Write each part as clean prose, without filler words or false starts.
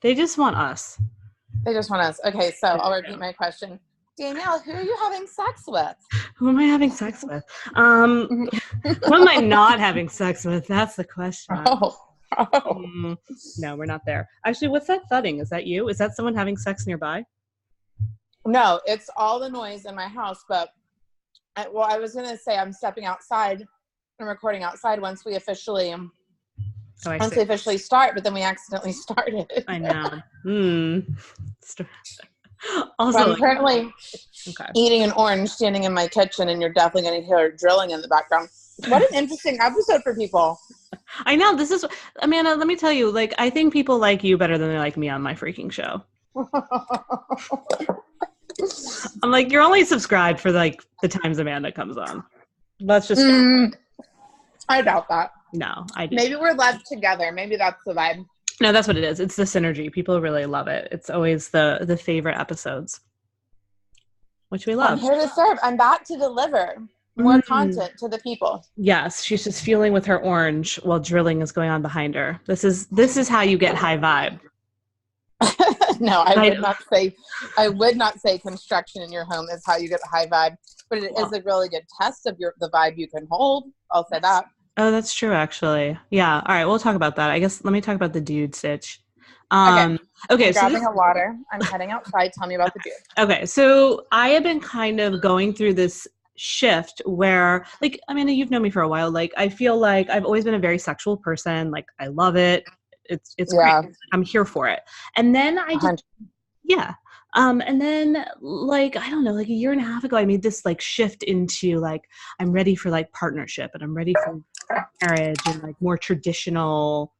They just want us. They just want us. Okay, so I'll repeat my question. Danielle, who are you having sex with? Who am I having sex with? Who am I not having sex with? That's the question. No, we're not there. Actually, what's that thudding? Is that you? Is that someone having sex nearby? No, it's all the noise in my house. But I was going to say I'm stepping outside and recording outside once we officially start, but then we accidentally started. I know. Also, so I'm currently eating an orange standing in my kitchen, and you're definitely going to hear drilling in the background. What an interesting episode for people. I know. This is, Amanda, let me tell you, like, I think people like you better than they like me on my freaking show. I'm like, you're only subscribed for like the times Amanda comes on. Let's just I doubt that. No, I do. Maybe we're left together. Maybe that's the vibe. No, that's what it is. It's the synergy. People really love it. It's always the favorite episodes, which we love. I'm here to serve. I'm back to deliver more content to the people. Yes, she's just fueling with her orange while drilling is going on behind her. This is how you get high vibe. No, I would not say construction in your home is how you get a high vibe, but it is a really good test of the vibe you can hold. I'll say that. Oh, that's true, actually. Yeah. All right, we'll talk about that. I guess let me talk about the dude stitch. Okay. I'm grabbing a water. I'm heading outside. Tell me about the dude. Okay, so I have been kind of going through this shift where, like, I mean, you've known me for a while. Like, I feel like I've always been a very sexual person. Like, I love it. It's great. I'm here for it. And then and then like, I don't know, like a year and a half ago, I made this like shift into like, I'm ready for like partnership and I'm ready for marriage and like more traditional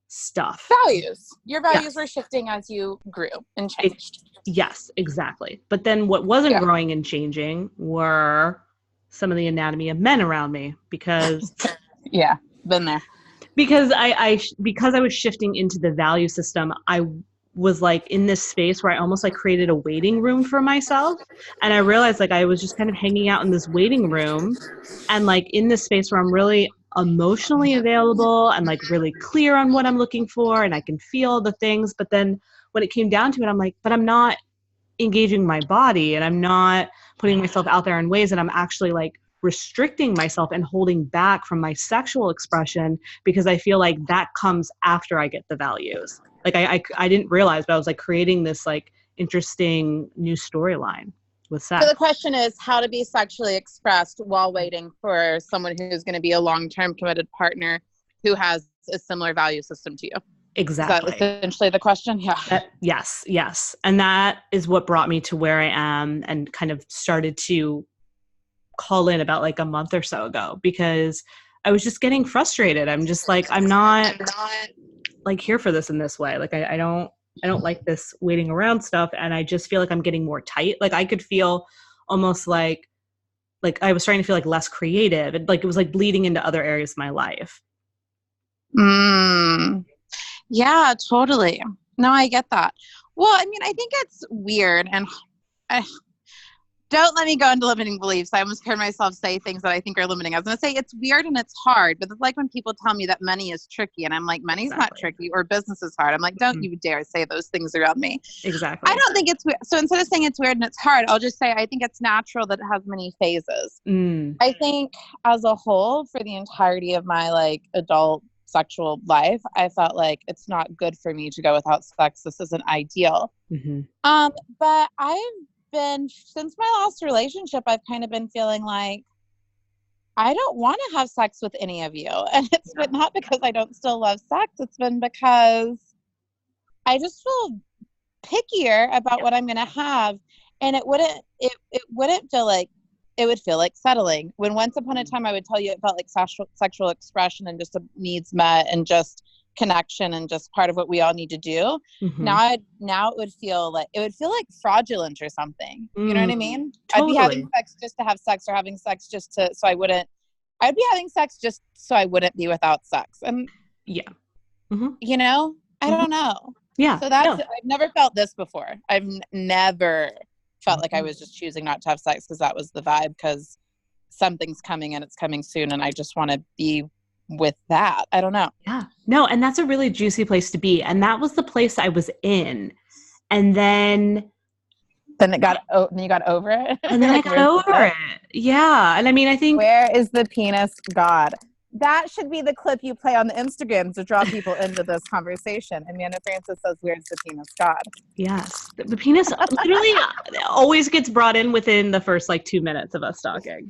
stuff. Values. Your values were shifting as you grew and changed. Yes, exactly. But then what wasn't growing and changing were some of the anatomy of men around me because been there. Because I was shifting into the value system, I was like in this space where I almost like created a waiting room for myself. And I realized like I was just kind of hanging out in this waiting room and like in this space where I'm really emotionally available and like really clear on what I'm looking for and I can feel the things. But then when it came down to it, I'm like, but I'm not engaging my body and I'm not putting myself out there in ways that I'm actually like restricting myself and holding back from my sexual expression because I feel like that comes after I get the values. Like I didn't realize, but I was like creating this like interesting new storyline with sex. So the question is how to be sexually expressed while waiting for someone who's going to be a long-term committed partner who has a similar value system to you. Exactly. Is that essentially the question? Yeah. Yes. And that is what brought me to where I am and kind of started to call in about like a month or so ago because I was just getting frustrated. I'm just like, I'm not like here for this in this way. Like I don't like this waiting around stuff. And I just feel like I'm getting more tight. Like I could feel almost like I was starting to feel like less creative. And like it was like bleeding into other areas of my life. Yeah, totally. No, I get that. Well, I mean, I think it's weird and don't let me go into limiting beliefs. I almost heard myself say things that I think are limiting. I was going to say it's weird and it's hard, but it's like when people tell me that money is tricky and I'm like, money's not tricky or business is hard. I'm like, don't you dare say those things around me. Exactly. I don't think it's weird. So instead of saying it's weird and it's hard, I'll just say I think it's natural that it has many phases. I think as a whole for the entirety of my like adult sexual life, I felt like it's not good for me to go without sex. This isn't ideal. But since my last relationship, I've kind of been feeling like I don't want to have sex with any of you. And it's been not because I don't still love sex. It's been because I just feel pickier about what I'm going to have. And it wouldn't feel like, it would feel like settling. When once upon a time I would tell you it felt like sexual expression and just a needs met and just connection and just part of what we all need to do. Now it would feel like fraudulent or something. You know what I mean? Totally. I'd be having sex just to have sex or having sex just to I'd be having sex just so I wouldn't be without sex. And you know, I don't know. Yeah. So I've never felt this before. I've never felt like I was just choosing not to have sex because that was the vibe because something's coming and it's coming soon and I just want to be with that. I don't know. Yeah. No, and that's a really juicy place to be. And that was the place I was in. And then you got over it. And then I got over it. Yeah. And I mean, I think, where is the penis God? That should be the clip you play on the Instagram to draw people into this conversation. Amanda Francis says, where's the penis God? yes, the penis literally always gets brought in within the first like 2 minutes of us talking.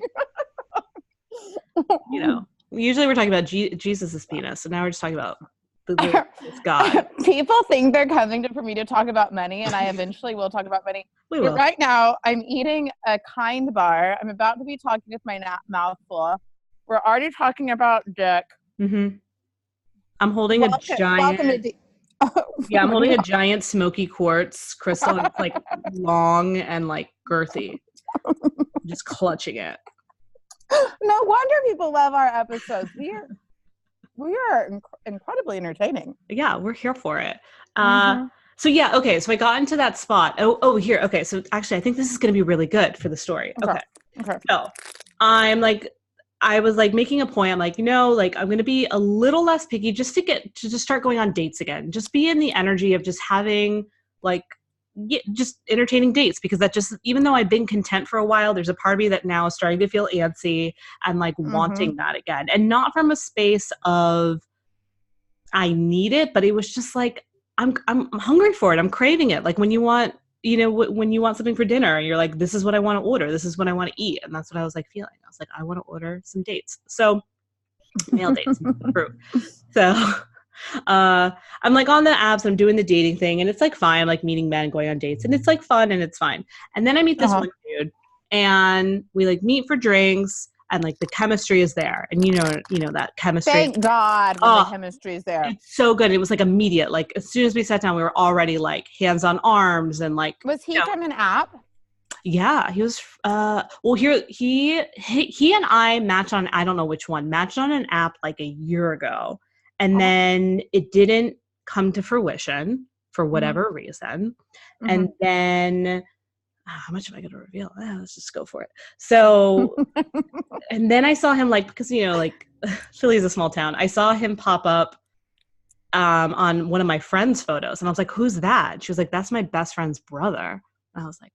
You know, usually we're talking about Jesus's penis, and now we're just talking about the God. People think they're coming for me to talk about money, and I eventually will talk about money. We will. But right now, I'm eating a Kind bar. I'm about to be talking with my mouth full. We're already talking about dick. Mm-hmm. I'm holding a giant. Yeah, I'm holding a giant smoky quartz crystal. It's like long and like girthy. Just clutching it. No wonder people love our episodes. We are incredibly entertaining. Yeah, we're here for it. So yeah, okay. So I got into that spot. Oh, here. Okay. So actually, I think this is going to be really good for the story. Okay. So I was like making a point. I'm like, I'm going to be a little less picky just to start going on dates again. Just be in the energy of just having just entertaining dates, because that just, even though I've been content for a while, there's a part of me that now is starting to feel antsy and like wanting that again. And not from a space of I need it, but it was just like, I'm hungry for it. I'm craving it. Like when you want, when you want something for dinner, you're like, this is what I want to order. This is what I want to eat. And that's what I was like feeling. I was like, I want to order some dates. So male dates, fruit. So I'm like on the apps, I'm doing the dating thing, and it's like fine. I'm like meeting men, going on dates, and it's like fun and it's fine. And then I meet this one dude, and we like meet for drinks, and like the chemistry is there, and you know that chemistry. Thank God the chemistry is there. It's so good. It was like immediate. Like as soon as we sat down, we were already like hands on arms and like. Was he from an app? Yeah, he was. Well, he and I matched on, I don't know which one, matched on an app like a year ago. And then it didn't come to fruition for whatever reason. And then, how much am I going to reveal? Let's just go for it. So, and then I saw him because, Philly is a small town. I saw him pop up on one of my friend's photos. And I was like, who's that? She was like, that's my best friend's brother. And I was like,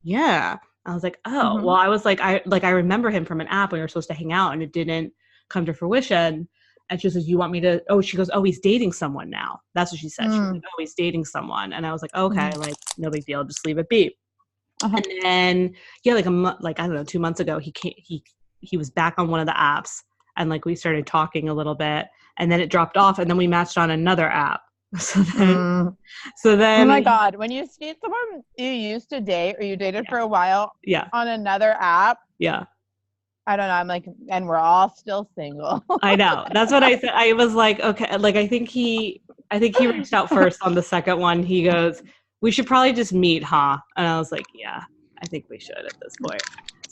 yeah. I was like, oh, well, I was like, I remember him from an app when we were supposed to hang out, and it didn't come to fruition. And she says, you want me to, she goes, oh, he's dating someone now. That's what she said. She was like, oh, he's dating someone. And I was like, okay, like no big deal. Just leave it be. And then, yeah, I don't know, 2 months ago, he was back on one of the apps, and like we started talking a little bit, and then it dropped off, and then we matched on another app. So then, oh my God, when you see someone you used to date or you dated for a while on another app. Yeah. I don't know. I'm like, and we're all still single. I know. That's what I said. I was like, okay. Like, I think he reached out first on the second one. He goes, we should probably just meet, huh? And I was like, yeah, I think we should at this point.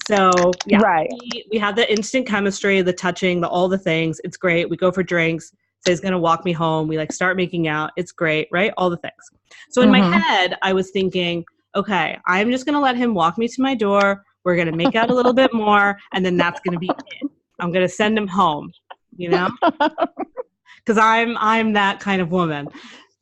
So yeah, right. We had the instant chemistry, the touching, all the things. It's great. We go for drinks. So he's going to walk me home. We start making out. It's great. Right. All the things. So in my head, I was thinking, okay, I'm just going to let him walk me to my door. We're going to make out a little bit more, and then that's going to be it. I'm going to send him home, because I'm that kind of woman.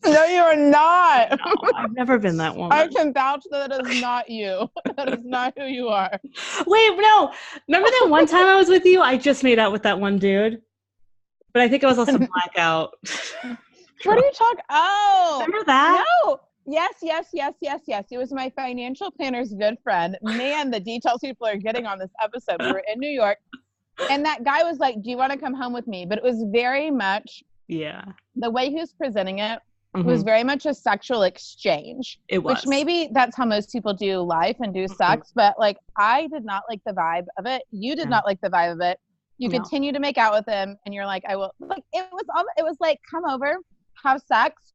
No, you're not. No, I've never been that woman. I can vouch that is not you. That is not who you are. Wait, no. Remember that one time I was with you? I just made out with that one dude. But I think it was also blackout. What are you talking? Oh. Remember that? No. Yes. It was my financial planner's good friend. Man, the details people are getting on this episode. We were in New York, and that guy was like, do you want to come home with me? But it was very much the way he was presenting it was very much a sexual exchange. It was. Which maybe that's how most people do life and do sex, but like I did not like the vibe of it. You did not like the vibe of it. You continue to make out with him, and you're like, I will. Like it was like, come over, have sex.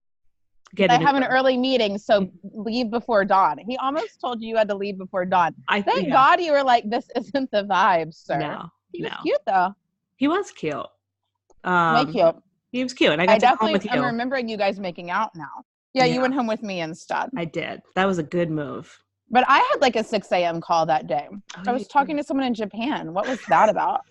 I have an early meeting, so leave before dawn. He almost told you had to leave before dawn. Thank God you were like, this isn't the vibe, sir. No, he was cute though. He was cute. Way cute. He was cute, and I got to come home with you. I'm remembering you guys making out now. Yeah, you went home with me instead. I did. That was a good move. But I had like a 6 a.m. call that day. I was talking to someone in Japan. What was that about?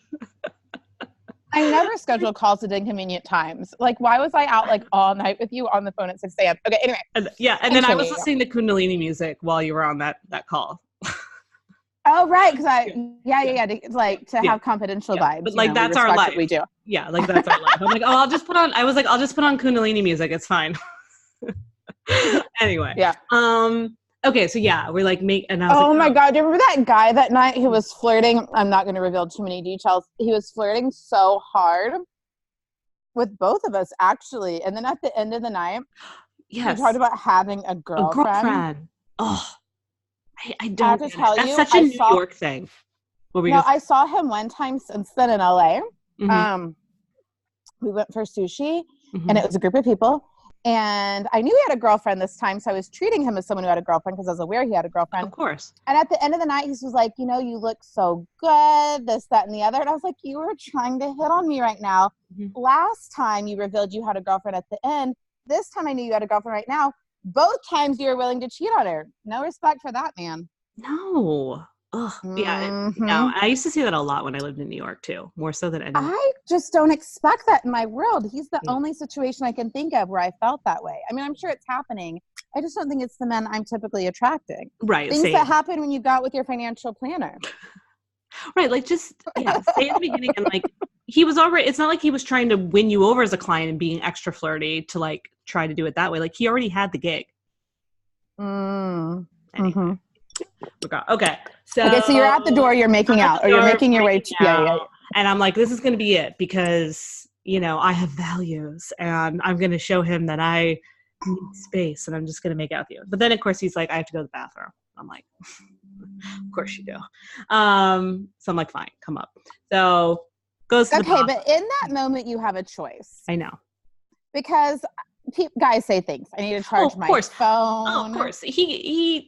I never schedule calls at inconvenient times. Like, why was I out like all night with you on the phone at 6 a.m.? Okay, anyway. And then I was listening to Kundalini music while you were on that call. Oh, right. Because to have confidential vibes. But like, that's our life. We do. Yeah, like that's our life. I'm like, I'll just put on Kundalini music. It's fine. Anyway. Yeah. Okay, so yeah, we're like my God. Do you remember that guy that night who was flirting? I'm not going to reveal too many details. He was flirting so hard with both of us, actually. And then at the end of the night, he talked about having a girlfriend. Oh, I don't have to tell that's you, such a New York thing. I saw him one time since then in LA. Mm-hmm. We went for sushi, and it was a group of people. And I knew he had a girlfriend this time, so I was treating him as someone who had a girlfriend because I was aware he had a girlfriend. Of course. And at the end of the night, he was like, you know, you look so good, this, that, and the other. And I was like, you were trying to hit on me right now. Mm-hmm. Last time you revealed you had a girlfriend at the end. This time I knew you had a girlfriend right now. Both times you were willing to cheat on her. No respect for that, man. No. Ugh. Yeah. No, I used to see that a lot when I lived in New York too, more so than anyone. I just don't expect that in my world. He's the only situation I can think of where I felt that way. I mean, I'm sure it's happening. I just don't think it's the men I'm typically attracting. Right. Things that happen when you got with your financial planner. Right. Like just, say at the beginning and like, he was already, it's not like he was trying to win you over as a client and being extra flirty to like try to do it that way. Like he already had the gig. Anyway. Okay. So you're at the door, you're making out, or you're making your way to, yeah. And I'm like, this is going to be it because, you know, I have values and I'm going to show him that I need space and I'm just going to make out with you. But then of course he's like, I have to go to the bathroom. I'm like, of course you do. So I'm like, fine, come up. So goes to the bathroom. But in that moment you have a choice. I know. Because guys say things. I need to charge my phone. Oh, of course. Yeah.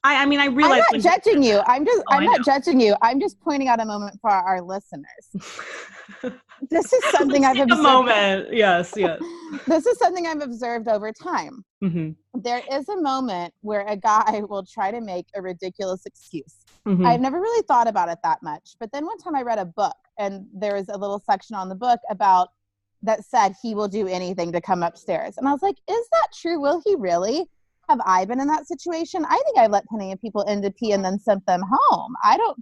I mean, I realize I'm not judging you. I'm not judging you. I'm just pointing out a moment for our listeners. This is something I've observed. A moment. Yes. This is something I've observed over time. Mm-hmm. There is a moment where a guy will try to make a ridiculous excuse. Mm-hmm. I've never really thought about it that much. But then one time I read a book and there was a little section on the book that said he will do anything to come upstairs. And I was like, is that true? Will he really? Have I been in that situation? I think I let plenty of people in to pee and then sent them home. I don't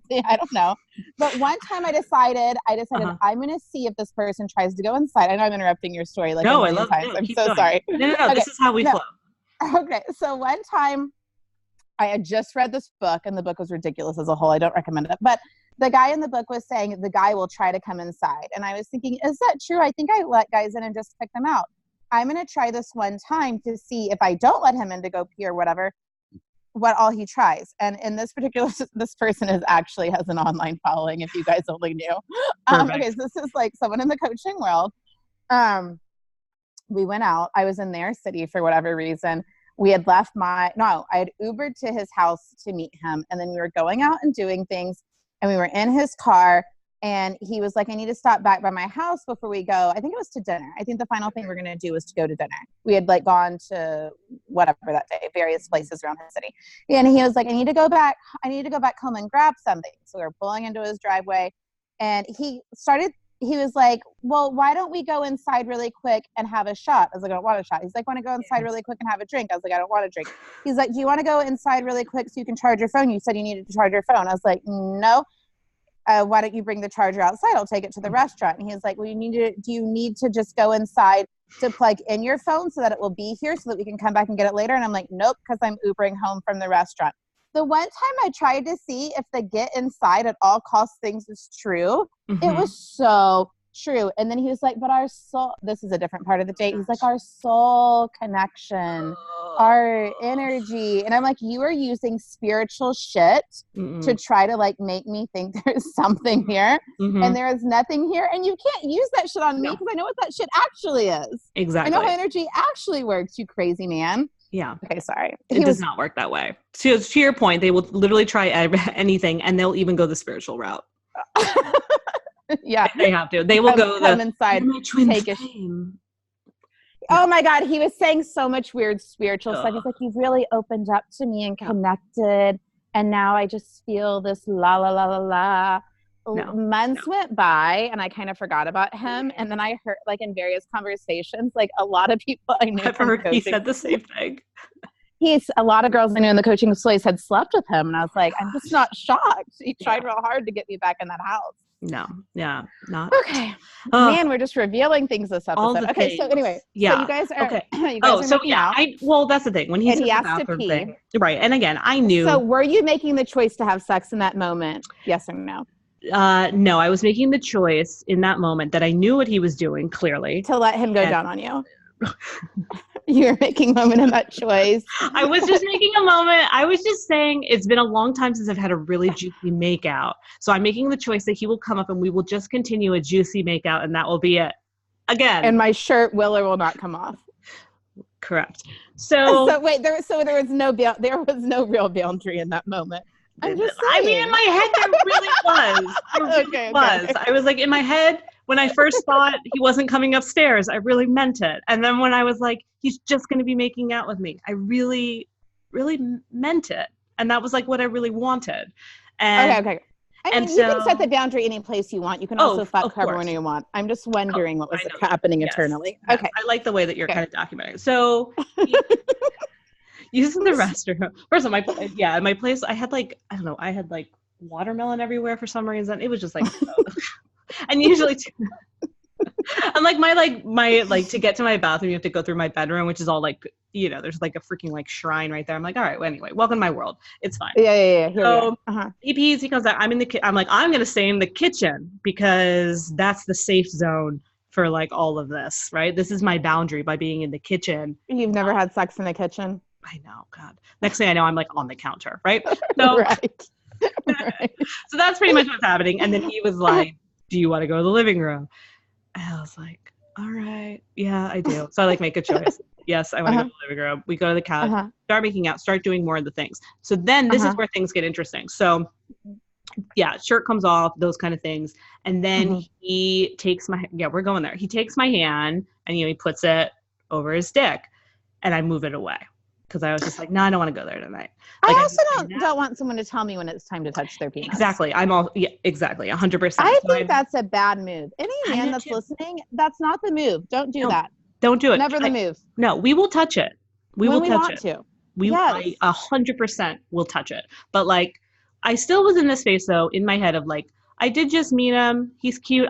know. But one time I decided I'm going to see if this person tries to go inside. I know I'm interrupting your story like a million times. I'm so sorry. No. Okay. This is how we flow. Okay. So one time I had just read this book and the book was ridiculous as a whole. I don't recommend it. But the guy in the book was saying the guy will try to come inside. And I was thinking, is that true? I think I let guys in and just pick them out. I'm going to try this one time to see if I don't let him in to go pee or whatever, what all he tries. And in this person has an online following, if you guys only knew. Okay, so this is like someone in the coaching world. We went out. I was in their city for whatever reason. We had I had Ubered to his house to meet him. And then we were going out and doing things. And we were in his car. And he was like, I need to stop back by my house before we go. I think it was to dinner. I think the final thing we're going to do was to go to dinner. We had like gone to whatever that day, various places around the city. And he was like, I need to go back home and grab something. So we were pulling into his driveway and he was like, well, why don't we go inside really quick and have a shot? I was like, I don't want a shot. He's like, want to go inside really quick and have a drink? I was like, I don't want a drink. He's like, do you want to go inside really quick so you can charge your phone? You said you needed to charge your phone. I was like, no. Why don't you bring the charger outside? I'll take it to the restaurant. And he's like, well, do you need to just go inside to plug in your phone so that it will be here so that we can come back and get it later? And I'm like, nope, because I'm Ubering home from the restaurant. The one time I tried to see if the get inside at all cost things is true, it was so true. And then he was like, but our soul, this is a different part of the date. He's like, our soul connection, our energy. And I'm like, you are using spiritual shit to try to like make me think there's something here and there is nothing here. And you can't use that shit on me because I know what that shit actually is. Exactly. I know how energy actually works, you crazy man. Yeah. Okay, sorry. It does not work that way. To your point, they will literally try anything and they'll even go the spiritual route. Yeah. They have to. They will come inside, take a Oh my God, he was saying so much weird spiritual stuff. He's like, you've really opened up to me and connected. And now I just feel this la la la la la. months went by and I kind of forgot about him. And then I heard, like, in various conversations, like a lot of people I knew I've heard he said the same thing. A lot of girls I knew in the coaching place had slept with him. And I was like, I'm just not shocked. He tried real hard to get me back in that house. No. Yeah. Not. Okay. Man, we're just revealing things this episode. Okay. So anyway, yeah. So you guys are, okay. you guys are making out. Well, that's the thing. When he asked to pee. Thing, right. And again, I knew. So were you making the choice to have sex in that moment? Yes or no? No, I was making the choice in that moment that I knew what he was doing clearly. To let him go down on you. You're making a moment of that choice. I was just making a moment. I was just saying it's been a long time since I've had a really juicy makeout. So I'm making the choice that he will come up and we will just continue a juicy makeout and that will be it. Again. And my shirt will or will not come off. Correct. So wait, there was no real boundary in that moment. I'm just saying. I mean, in my head, there really was. There really was. Okay. I was like, in my head, when I first thought he wasn't coming upstairs, I really meant it. And then when I was like, he's just going to be making out with me, I really, really meant it. And that was like what I really wanted. And, okay. I mean, you can set the boundary any place you want. You can also fuck whoever you want. I'm just wondering what was happening internally. Yes. Okay. I like the way that you're kind of documenting. So using the restroom. First of all, my place, I had like watermelon everywhere for some reason. It was just like, and usually and like my to get to my bathroom, you have to go through my bedroom, which is all like, there's like a freaking like shrine right there. I'm like, all right, well, anyway, welcome to my world. It's fine. Yeah. So he pees, he comes out. I'm in the I'm like, I'm going to stay in the kitchen because that's the safe zone for like all of this, right? This is my boundary by being in the kitchen. You've never had sex in the kitchen? I know, God. Next thing I know, I'm like on the counter, right? So, right. So that's pretty much what's happening. And then he was like, do you want to go to the living room? And I was like, all right, yeah, I do. So I like make a choice. Yes, I want to go to the living room. We go to the couch, start making out, start doing more of the things. So then this is where things get interesting. So yeah, shirt comes off, those kind of things. And then he takes we're going there. He takes my hand and, he puts it over his dick and I move it away. Because I was just like, no, I don't want to go there tonight. Like, I also don't want someone to tell me when it's time to touch their penis. Exactly. Exactly. 100%. I think that's a bad move. Any man that's listening, that's not the move. Don't do that. Don't do it. Never the move. No, we will touch it. We will touch it. To. We 100% will touch it. But like, I still was in this space though, in my head of like, I did just meet him. He's cute.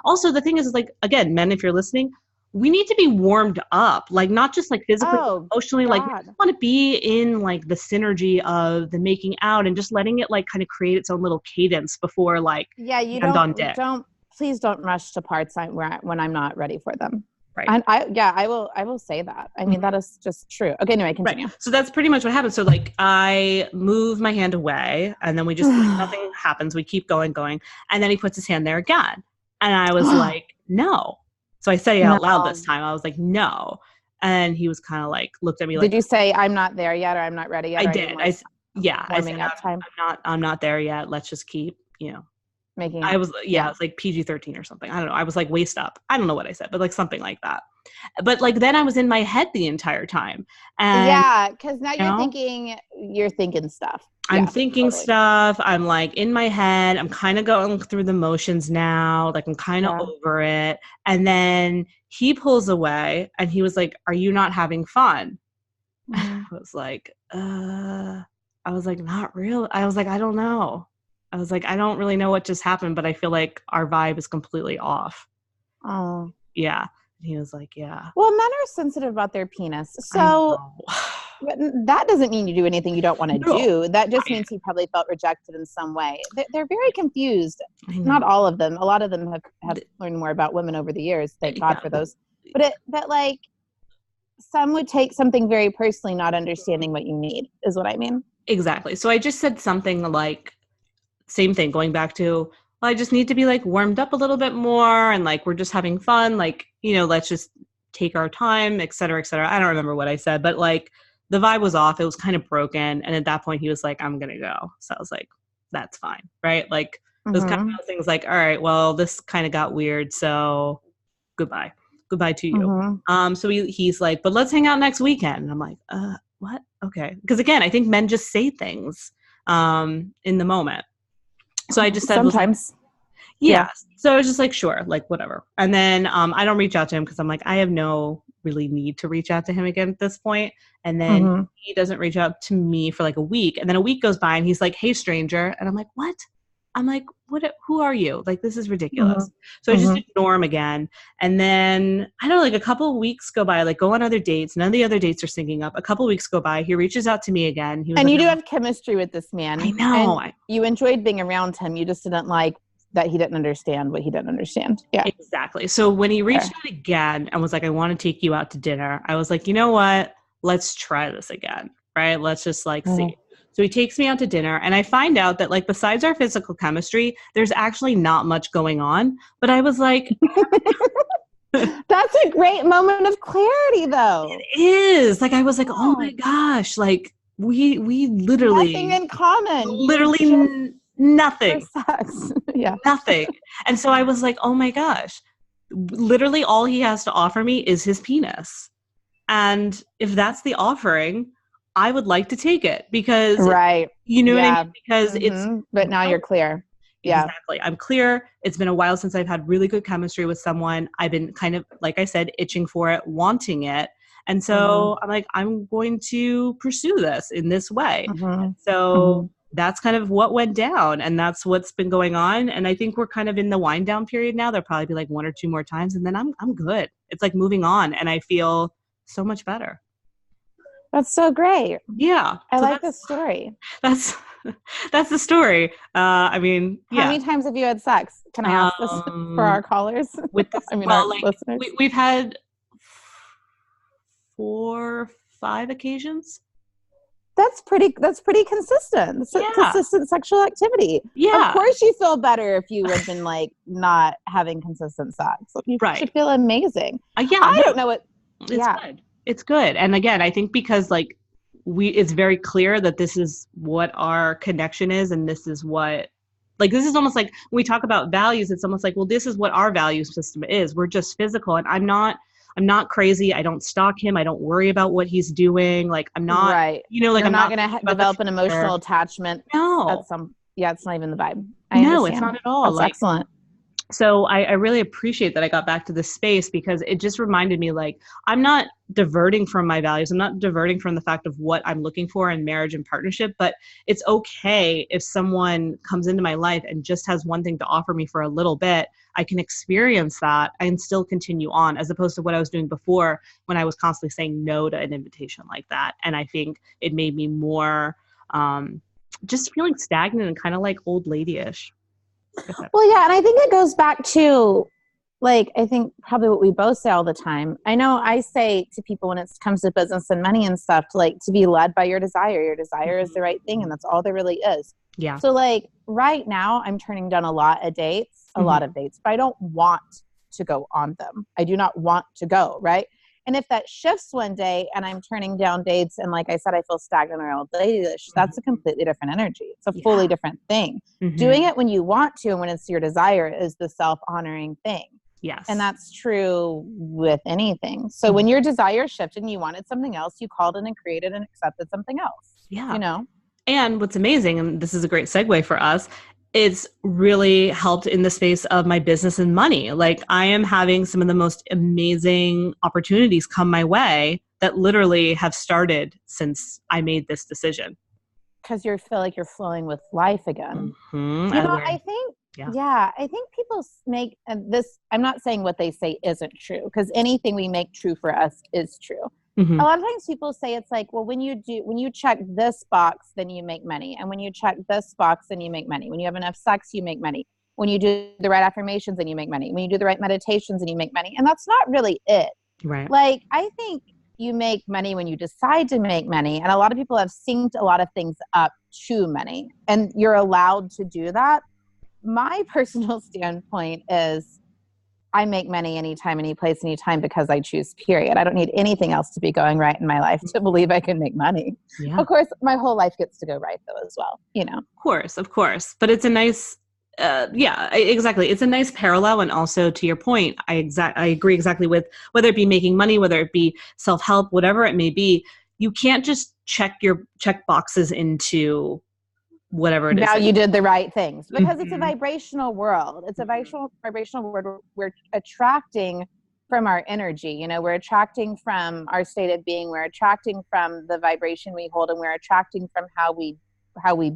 Also the thing is like, again, men, if you're listening, we need to be warmed up, like not just like physically, emotionally, like we want to be in like the synergy of the making out and just letting it like kind of create its own little cadence before like please don't rush to parts when I'm not ready for them. Right. And I will say that. I mean, that is just true. Okay, anyway, continue. Right. So that's pretty much what happened. So like I move my hand away and then we just, nothing happens. We keep going. And then he puts his hand there again. And I was like, no. So I said it out loud this time. I was like, no. And he was kind of like, looked at me like. Did you say, I'm not there yet or I'm not ready yet? I did. I said, time? I'm not there yet. Let's just keep, making I was, it was like PG-13 or something. I don't know. I was like waist up. I don't know what I said, but like something like that. But like then I was in my head the entire time. And, because now you're thinking stuff. I'm thinking stuff. I'm like in my head. I'm kind of going through the motions now. Like I'm kind of over it. And then he pulls away and he was like, are you not having fun? I was like, not real. I was like, I don't know. I was like, I don't really know what just happened, but I feel like our vibe is completely off. Oh. Yeah. And he was like, yeah. Well, men are sensitive about their penis. So that doesn't mean you do anything you don't want to do. That just means he probably felt rejected in some way. They're very confused. Not all of them. A lot of them have learned more about women over the years. Thank God for those. But like some would take something very personally, not understanding what you need is what I mean. Exactly. So I just said something like, same thing, going back to, well, I just need to be like warmed up a little bit more. And like, we're just having fun. Like, let's just take our time, et cetera, et cetera. I don't remember what I said, but like the vibe was off. It was kind of broken. And at that point he was like, I'm going to go. So I was like, that's fine. Right. Like those kind of things like, all right, well, this kind of got weird. So goodbye to you. So he's like, but let's hang out next weekend. And I'm like, what? Okay. Because again, I think men just say things in the moment. So I just said, sometimes. Yeah. So I was just like, sure, like whatever. And then I don't reach out to him because I'm like, I have no really need to reach out to him again at this point. And then he doesn't reach out to me for like a week. And then a week goes by and he's like, hey, stranger. And I'm like, what? I'm like, what? Who are you? Like, this is ridiculous. So I just ignore him again. And then, I don't know, like a couple of weeks go by, like go on other dates. None of the other dates are syncing up. A couple of weeks go by. He reaches out to me again. He was and like, you do have chemistry with this man. I know. And you enjoyed being around him. You just didn't like that he didn't understand what he didn't understand. Yeah, exactly. So when he reached out again and was like, I want to take you out to dinner, I was like, you know what? Let's try this again. Right? Let's just like see. So he takes me out to dinner and I find out that like besides our physical chemistry, there's actually not much going on. But I was like, that's a great moment of clarity though. It is. Like I was like, oh my gosh, like we literally nothing in common. Literally nothing. Yeah. Nothing. And so I was like, oh my gosh. Literally all he has to offer me is his penis. And if that's the offering, I would like to take it because, you know what I mean? Because it's, but now you're clear. Yeah, exactly. I'm clear. It's been a while since I've had really good chemistry with someone. I've been kind of, like I said, itching for it, wanting it. And so I'm like, I'm going to pursue this in this way. So that's kind of what went down and that's what's been going on. And I think we're kind of in the wind down period now. There'll probably be like 1 or 2 more times and then I'm good. It's like moving on and I feel so much better. That's so great. Yeah. I like this story. That's the story. I mean, how many times have you had sex? Can I ask this for our callers? With this, I mean, our listeners. We've had 4, 5 occasions. That's pretty consistent. Consistent sexual activity. Yeah. Of course you feel better if you have been like not having consistent sex. You should feel amazing. I don't know what. It's good. It's good. And again, I think because like it's very clear that this is what our connection is. And this is what, like, this is almost like when we talk about values, it's almost like, well, this is what our value system is. We're just physical. And I'm not crazy. I don't stalk him. I don't worry about what he's doing. Like I'm not, you know, like You're I'm not going to develop an emotional attachment. No. It's not even the vibe. No, it's not at all. That's excellent. So I really appreciate that I got back to this space because it just reminded me like, I'm not diverting from my values. I'm not diverting from the fact of what I'm looking for in marriage and partnership, but it's okay if someone comes into my life and just has one thing to offer me for a little bit. I can experience that and still continue on as opposed to what I was doing before when I was constantly saying no to an invitation like that. And I think it made me more just feeling stagnant and kind of like old lady-ish. Well, yeah. And I think it goes back to like, I think probably what we both say all the time. I know I say to people when it comes to business and money and stuff, to be led by your desire. Your desire is the right thing. And that's all there really is. Yeah. So like right now I'm turning down a lot of dates, but I don't want to go on them. I do not want to go. Right. And if that shifts one day and I'm turning down dates and like I said, I feel stagnant or old lady-ish, that's a completely different energy. It's a fully different thing. Doing it when you want to and when it's your desire is the self-honoring thing. Yes. And that's true with anything. So when your desire shifted and you wanted something else, you called in and created and accepted something else. Yeah. You know? And what's amazing, and this is a great segue for us, it's really helped in the space of my business and money. Like I am having some of the most amazing opportunities come my way that literally have started since I made this decision. Because you feel like you're flowing with life again. I think, I think people make this, I'm not saying what they say isn't true because anything we make true for us is true. A lot of times people say it's like, well, when you check this box, then you make money. And when you check this box, then you make money. When you have enough sex, you make money. When you do the right affirmations, then you make money. When you do the right meditations, then you make money. And that's not really it. Right. Like, I think you make money when you decide to make money. And a lot of people have synced a lot of things up to money. And you're allowed to do that. My personal standpoint is I make money anytime, any place, anytime because I choose, period. I don't need anything else to be going right in my life to believe I can make money. Yeah. Of course, my whole life gets to go right though as well, you know? Of course. But it's a nice, exactly. It's a nice parallel. And also to your point, I agree exactly with whether it be making money, whether it be self-help, whatever it may be, you can't just check boxes into whatever it is. Now you did the right things, because it's a vibrational world. It's a vibrational world. We're attracting from our energy, you know, we're attracting from our state of being, we're attracting from the vibration we hold, and we're attracting from how we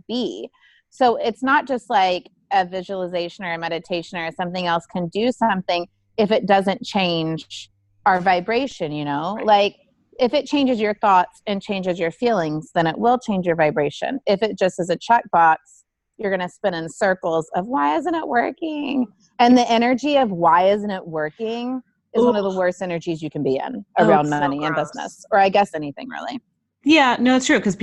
be. So it's not just like a visualization or a meditation or something else can do something if it doesn't change our vibration, you know, like if it changes your thoughts and changes your feelings, then it will change your vibration. If it just is a checkbox, you're going to spin in circles of why isn't it working? And the energy of why isn't it working is one of the worst energies you can be in around money and business, or I guess anything really. Yeah, no, it's true. Because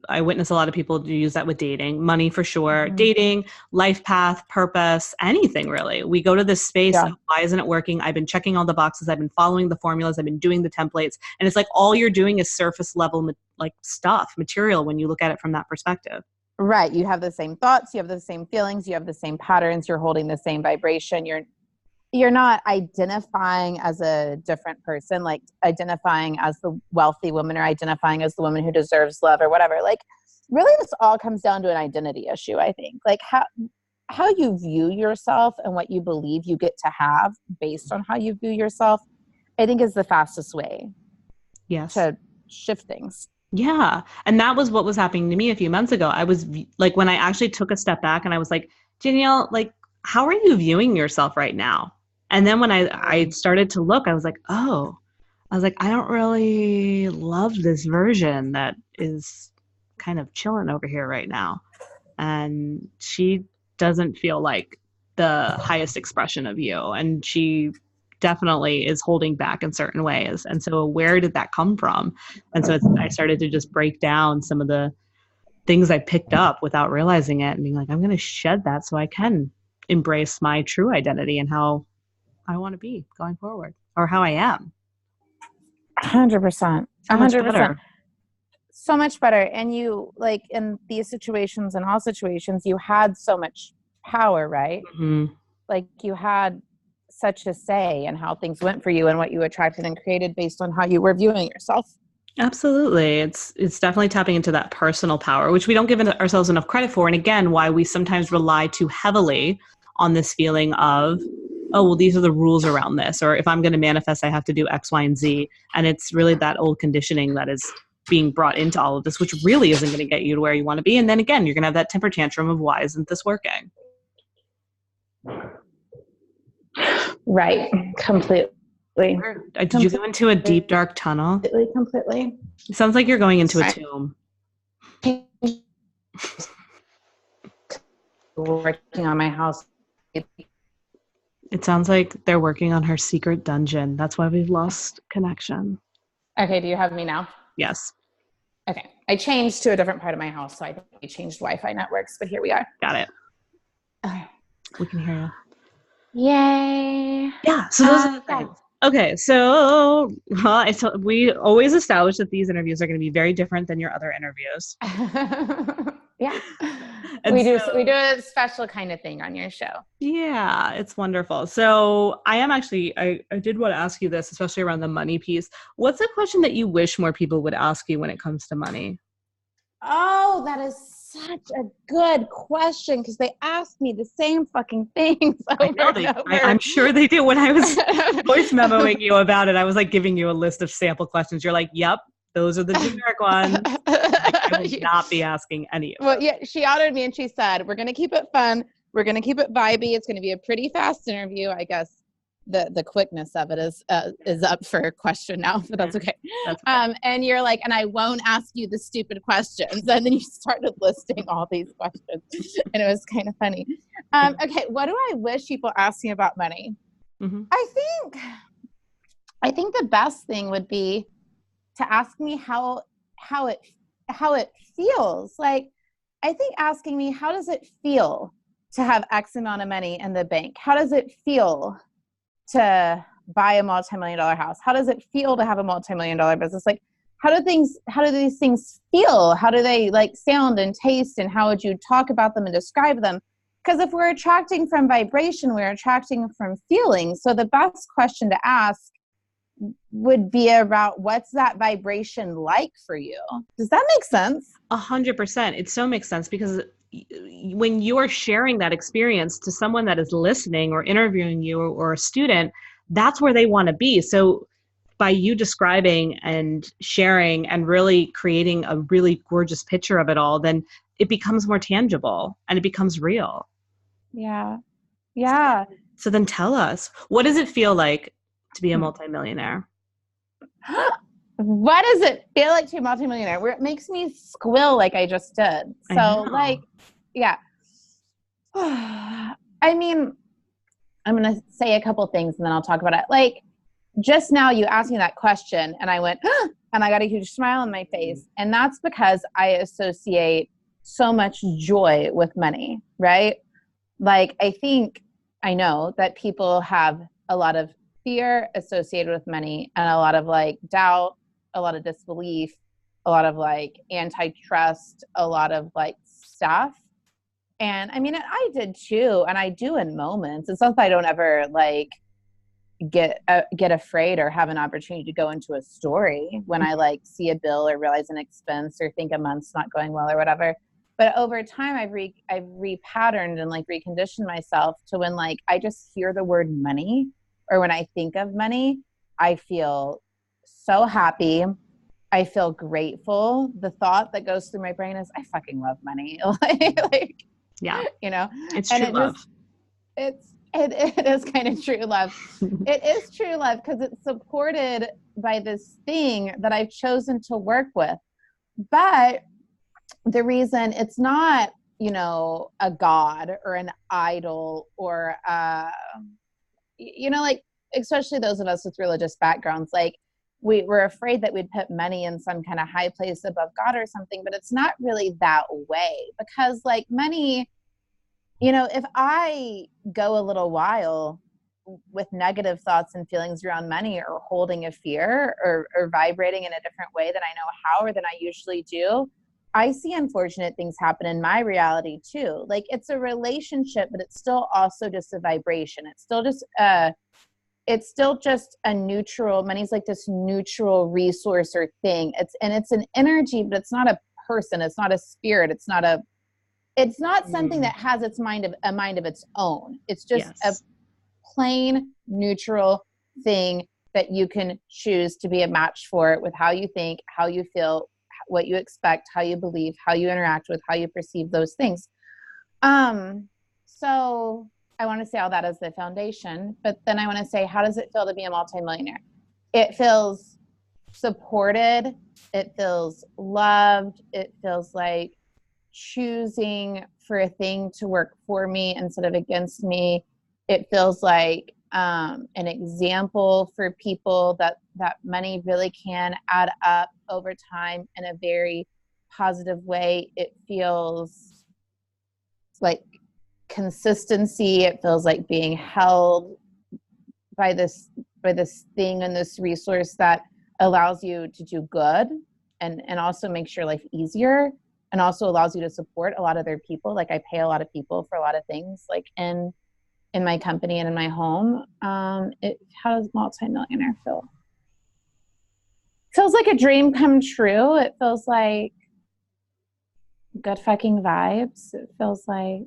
I witness a lot of people do use that with dating, money for sure, dating, life path, purpose, anything really. We go to this space of why isn't it working? I've been checking all the boxes. I've been following the formulas. I've been doing the templates. And it's like all you're doing is surface level like stuff, material when you look at it from that perspective. Right. You have the same thoughts. You have the same feelings. You have the same patterns. You're holding the same vibration. You're not identifying as a different person, like identifying as the wealthy woman or identifying as the woman who deserves love or whatever. Like really this all comes down to an identity issue, I think. Like how you view yourself and what you believe you get to have based on how you view yourself, I think is the fastest way to shift things. Yeah. And that was what was happening to me a few months ago. I was like, when I actually took a step back and I was like, Danielle, like, how are you viewing yourself right now? And then when I started to look, I was like, I don't really love this version that is kind of chilling over here right now. And she doesn't feel like the highest expression of you. And she definitely is holding back in certain ways. And so where did that come from? And so I started to just break down some of the things I picked up without realizing it and being like, I'm going to shed that so I can embrace my true identity and how I want to be going forward, or how I am. 100%. So much better. So much better. And you, like in these situations and all situations, you had so much power, right? Like you had such a say in how things went for you and what you attracted and created based on how you were viewing yourself. Absolutely. It's definitely tapping into that personal power, which we don't give ourselves enough credit for. And again, why we sometimes rely too heavily on this feeling of, oh, well, these are the rules around this. Or if I'm going to manifest, I have to do X, Y, and Z. And it's really that old conditioning that is being brought into all of this, which really isn't going to get you to where you want to be. And then again, you're going to have that temper tantrum of why isn't this working? Right. Completely. Did you go into a deep, dark tunnel? Completely. It sounds like you're going into a tomb. Working on my house. It sounds like they're working on her secret dungeon. That's why we've lost connection. Okay, do you have me now? Yes. Okay. I changed to a different part of my house, so I think we changed Wi-Fi networks, but here we are. Got it. Okay. We can hear you. Yay. Yeah, so those are the things. Okay, so we always establish that these interviews are going to be very different than your other interviews. Yeah. We do a special kind of thing on your show. Yeah, it's wonderful. So I am actually, I did want to ask you this, especially around the money piece. What's a question that you wish more people would ask you when it comes to money? Oh, that is such a good question, because they ask me the same fucking things I'm sure they do. When I was voice memoing you about it, I was like giving you a list of sample questions. You're like, yep, those are the generic ones. I will not be asking any of them. Well, yeah, she honored me and she said, we're going to keep it fun. We're going to keep it vibey. It's going to be a pretty fast interview. I guess the quickness of it is up for question now, but that's okay. And you're like, and I won't ask you the stupid questions. And then you started listing all these questions and it was kind of funny. Okay. What do I wish people asked me about money? Mm-hmm. I think the best thing would be to ask me how it feels. Like, I think asking me, how does it feel to have X amount of money in the bank? How does it feel to buy a multi-million-dollar house? How does it feel to have a multi-million-dollar business? Like, how do these things feel? How do they like sound and taste? And how would you talk about them and describe them? Because if we're attracting from vibration, we're attracting from feelings. So the best question to ask would be about what's that vibration like for you. Does that make sense? 100%. It so makes sense because when you're sharing that experience to someone that is listening or interviewing you or a student, that's where they want to be. So by you describing and sharing and really creating a really gorgeous picture of it all, then it becomes more tangible and it becomes real. Yeah. Yeah. So then tell us, what does it feel like to be a multimillionaire? What does it feel like to be a multimillionaire? Where it makes me squill like I just did. So like, yeah. I mean, I'm going to say a couple things and then I'll talk about it. Like just now you asked me that question and I went, and I got a huge smile on my face. And that's because I associate so much joy with money, right? Like, I know that people have a lot of fear associated with money and a lot of like doubt, a lot of disbelief, a lot of like antitrust, a lot of like stuff. And I mean, I did too. And I do in moments. It's not that I don't ever like get afraid or have an opportunity to go into a story when I like see a bill or realize an expense or think a month's not going well or whatever. But over time, I've repatterned and like reconditioned myself to when like I just hear the word money or when I think of money, I feel so happy. I feel grateful. The thought that goes through my brain is, I fucking love money. like, yeah, you know, it's and true love. It is kind of true love. It is true love because it's supported by this thing that I've chosen to work with. But the reason it's not, you know, a god or an idol or, you know, like, especially those of us with religious backgrounds, like we were afraid that we'd put money in some kind of high place above God or something, but it's not really that way because like money, you know, if I go a little while with negative thoughts and feelings around money or holding a fear or vibrating in a different way than I know how or than I usually do, I see unfortunate things happen in my reality too. Like it's a relationship, but it's still also just a vibration. It's still just a neutral, money's like this neutral resource or thing. It's an energy, but it's not a person. It's not a spirit. It's not something that has a mind of its own. It's just a plain neutral thing that you can choose to be a match for with how you think, how you feel, what you expect, how you believe, how you interact with, how you perceive those things. So I want to say all that as the foundation, but then I want to say, how does it feel to be a multimillionaire? It feels supported. It feels loved. It feels like choosing for a thing to work for me instead of against me. It feels like an example for people that money really can add up over time in a very positive way. It feels like consistency. It feels like being held by this thing and this resource that allows you to do good and also makes your life easier and also allows you to support a lot of other people. Like I pay a lot of people for a lot of things, like in my company and in my home. How does multimillionaire feel? Feels like a dream come true. It feels like good fucking vibes. It feels like,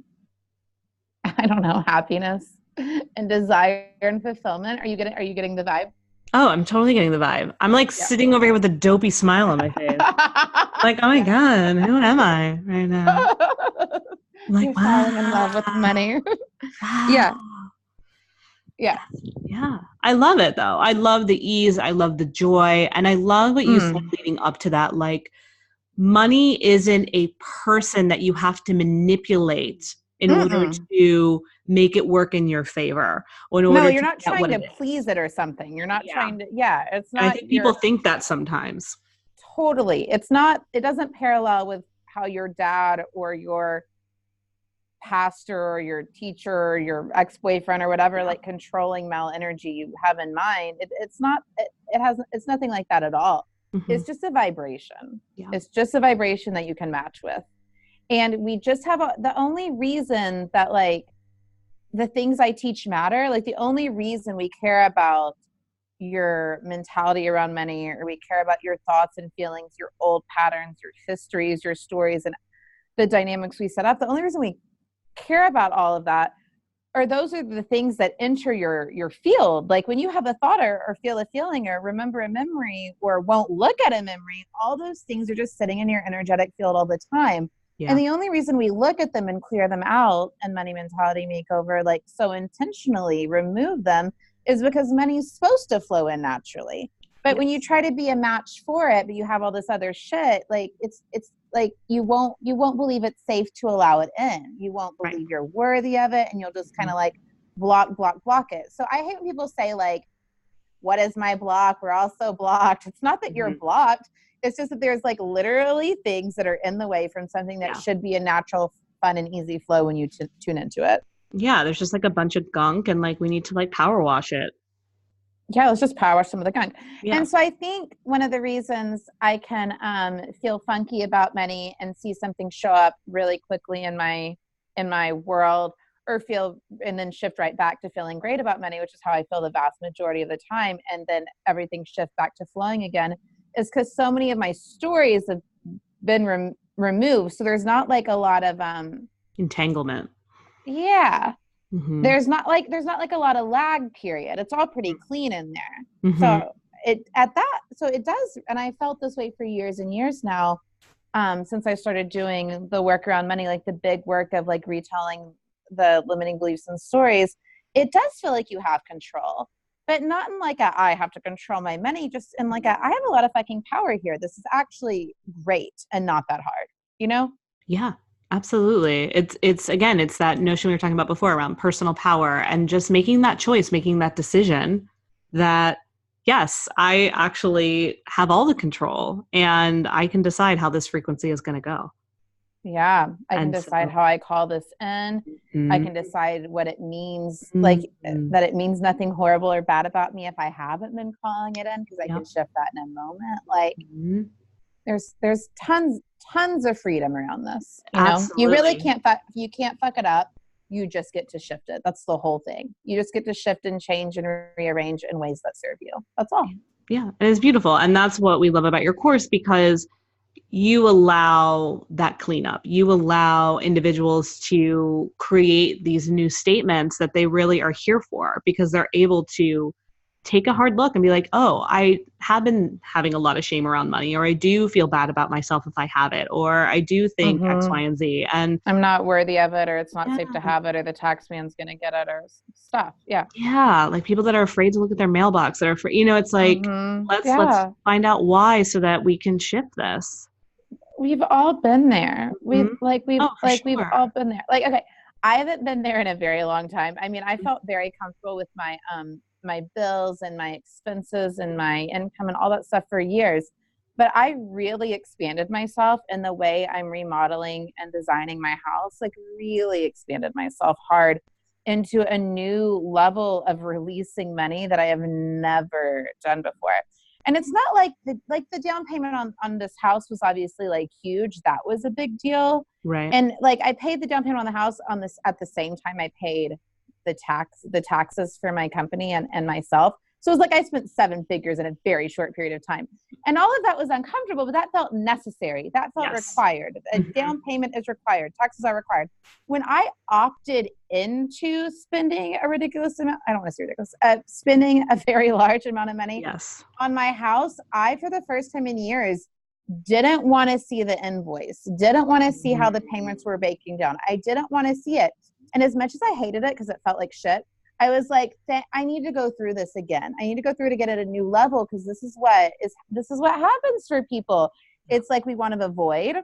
I don't know, happiness and desire and fulfillment. Are you getting the vibe? Oh, I'm totally getting the vibe. I'm like sitting over here with a dopey smile on my face. Like, oh my God, who am I right now? I'm like, you're falling in love with money. Wow. Yeah. Yeah. I love it though. I love the ease. I love the joy. And I love what you said leading up to that. Like money isn't a person that you have to manipulate in order to make it work in your favor. Or in order you're to not trying to please it or something. You're not trying to, it's not. And I think people think that sometimes. Totally. It doesn't parallel with how your dad or your pastor or your teacher or your ex-boyfriend or whatever, like controlling male energy you have in mind. It's nothing like that at all. It's just a vibration. It's just a vibration that you can match with. And we just have the only reason that like the things I teach matter, like the only reason we care about your mentality around money, or we care about your thoughts and feelings, your old patterns, your histories, your stories, and the dynamics we set up, the only reason we care about all of that, or those are the things that enter your field. Like when you have a thought or feel a feeling or remember a memory or won't look at a memory, all those things are just sitting in your energetic field all the time. Yeah. And the only reason we look at them and clear them out and Money Mentality Makeover, like so intentionally remove them, is because money is supposed to flow in naturally. But when you try to be a match for it, but you have all this other shit, like it's like you won't believe it's safe to allow it in. You won't believe you're worthy of it, and you'll just kind of like block it. So I hate when people say like, what is my block? We're all so blocked. It's not that you're blocked. It's just that there's like literally things that are in the way from something that should be a natural, fun, and easy flow when you tune into it. Yeah, there's just like a bunch of gunk, and like we need to like power wash it. Yeah, let's just power wash some of the gunk. Yeah. And so I think one of the reasons I can feel funky about money and see something show up really quickly in my world, or feel and then shift right back to feeling great about money, which is how I feel the vast majority of the time, and then everything shifts back to flowing again, is because so many of my stories have been removed. So there's not like a lot of entanglement. Yeah. Mm-hmm. There's not like a lot of lag period. It's all pretty clean in there. Mm-hmm. So it does. And I felt this way for years and years now, since I started doing the work around money, like the big work of like retelling the limiting beliefs and stories. It does feel like you have control, but not in like I have to control my money, just in like I have a lot of fucking power here. This is actually great and not that hard, you know? Yeah. Absolutely. It's again, it's that notion we were talking about before around personal power, and just making that choice, making that decision that, yes, I actually have all the control and I can decide how this frequency is going to go. Yeah. I can decide how I call this in. Mm-hmm. I can decide what it means, like that it means nothing horrible or bad about me if I haven't been calling it in, because I can shift that in a moment. Like there's tons of freedom around this. You know, absolutely. You really can't fuck it up. You just get to shift it. That's the whole thing. You just get to shift and change and rearrange in ways that serve you. That's all. Yeah. And it's beautiful. And that's what we love about your course, because you allow that cleanup. You allow individuals to create these new statements that they really are here for, because they're able to take a hard look and be like, oh, I have been having a lot of shame around money, or I do feel bad about myself if I have it, or I do think X, Y, and Z. And I'm not worthy of it, or it's not safe to have it, or the tax man's going to get it, or stuff. Yeah. Yeah. Like people that are afraid to look at their mailbox, that are afraid, you know, it's like, let's find out why, so that we can shift this. We've all been there. We've all been there. Like, okay, I haven't been there in a very long time. I mean, I felt very comfortable with my my bills and my expenses and my income and all that stuff for years. But I really expanded myself in the way I'm remodeling and designing my house, like really expanded myself hard into a new level of releasing money that I have never done before. And it's not like the down payment on this house was obviously like huge. That was a big deal. Right. And like I paid the down payment on the house at the same time I paid the taxes for my company and myself. So it was like I spent 7 figures in a very short period of time. And all of that was uncomfortable, but that felt necessary. That felt required. A down payment is required. Taxes are required. When I opted into spending a ridiculous amount, I don't want to say ridiculous, spending a very large amount of money on my house, I, for the first time in years, didn't want to see the invoice, didn't want to see how the payments were breaking down. I didn't want to see it. And as much as I hated it because it felt like shit, I was like, I need to go through this again. I need to go through to get at a new level, because this is what happens for people. It's like we want to avoid,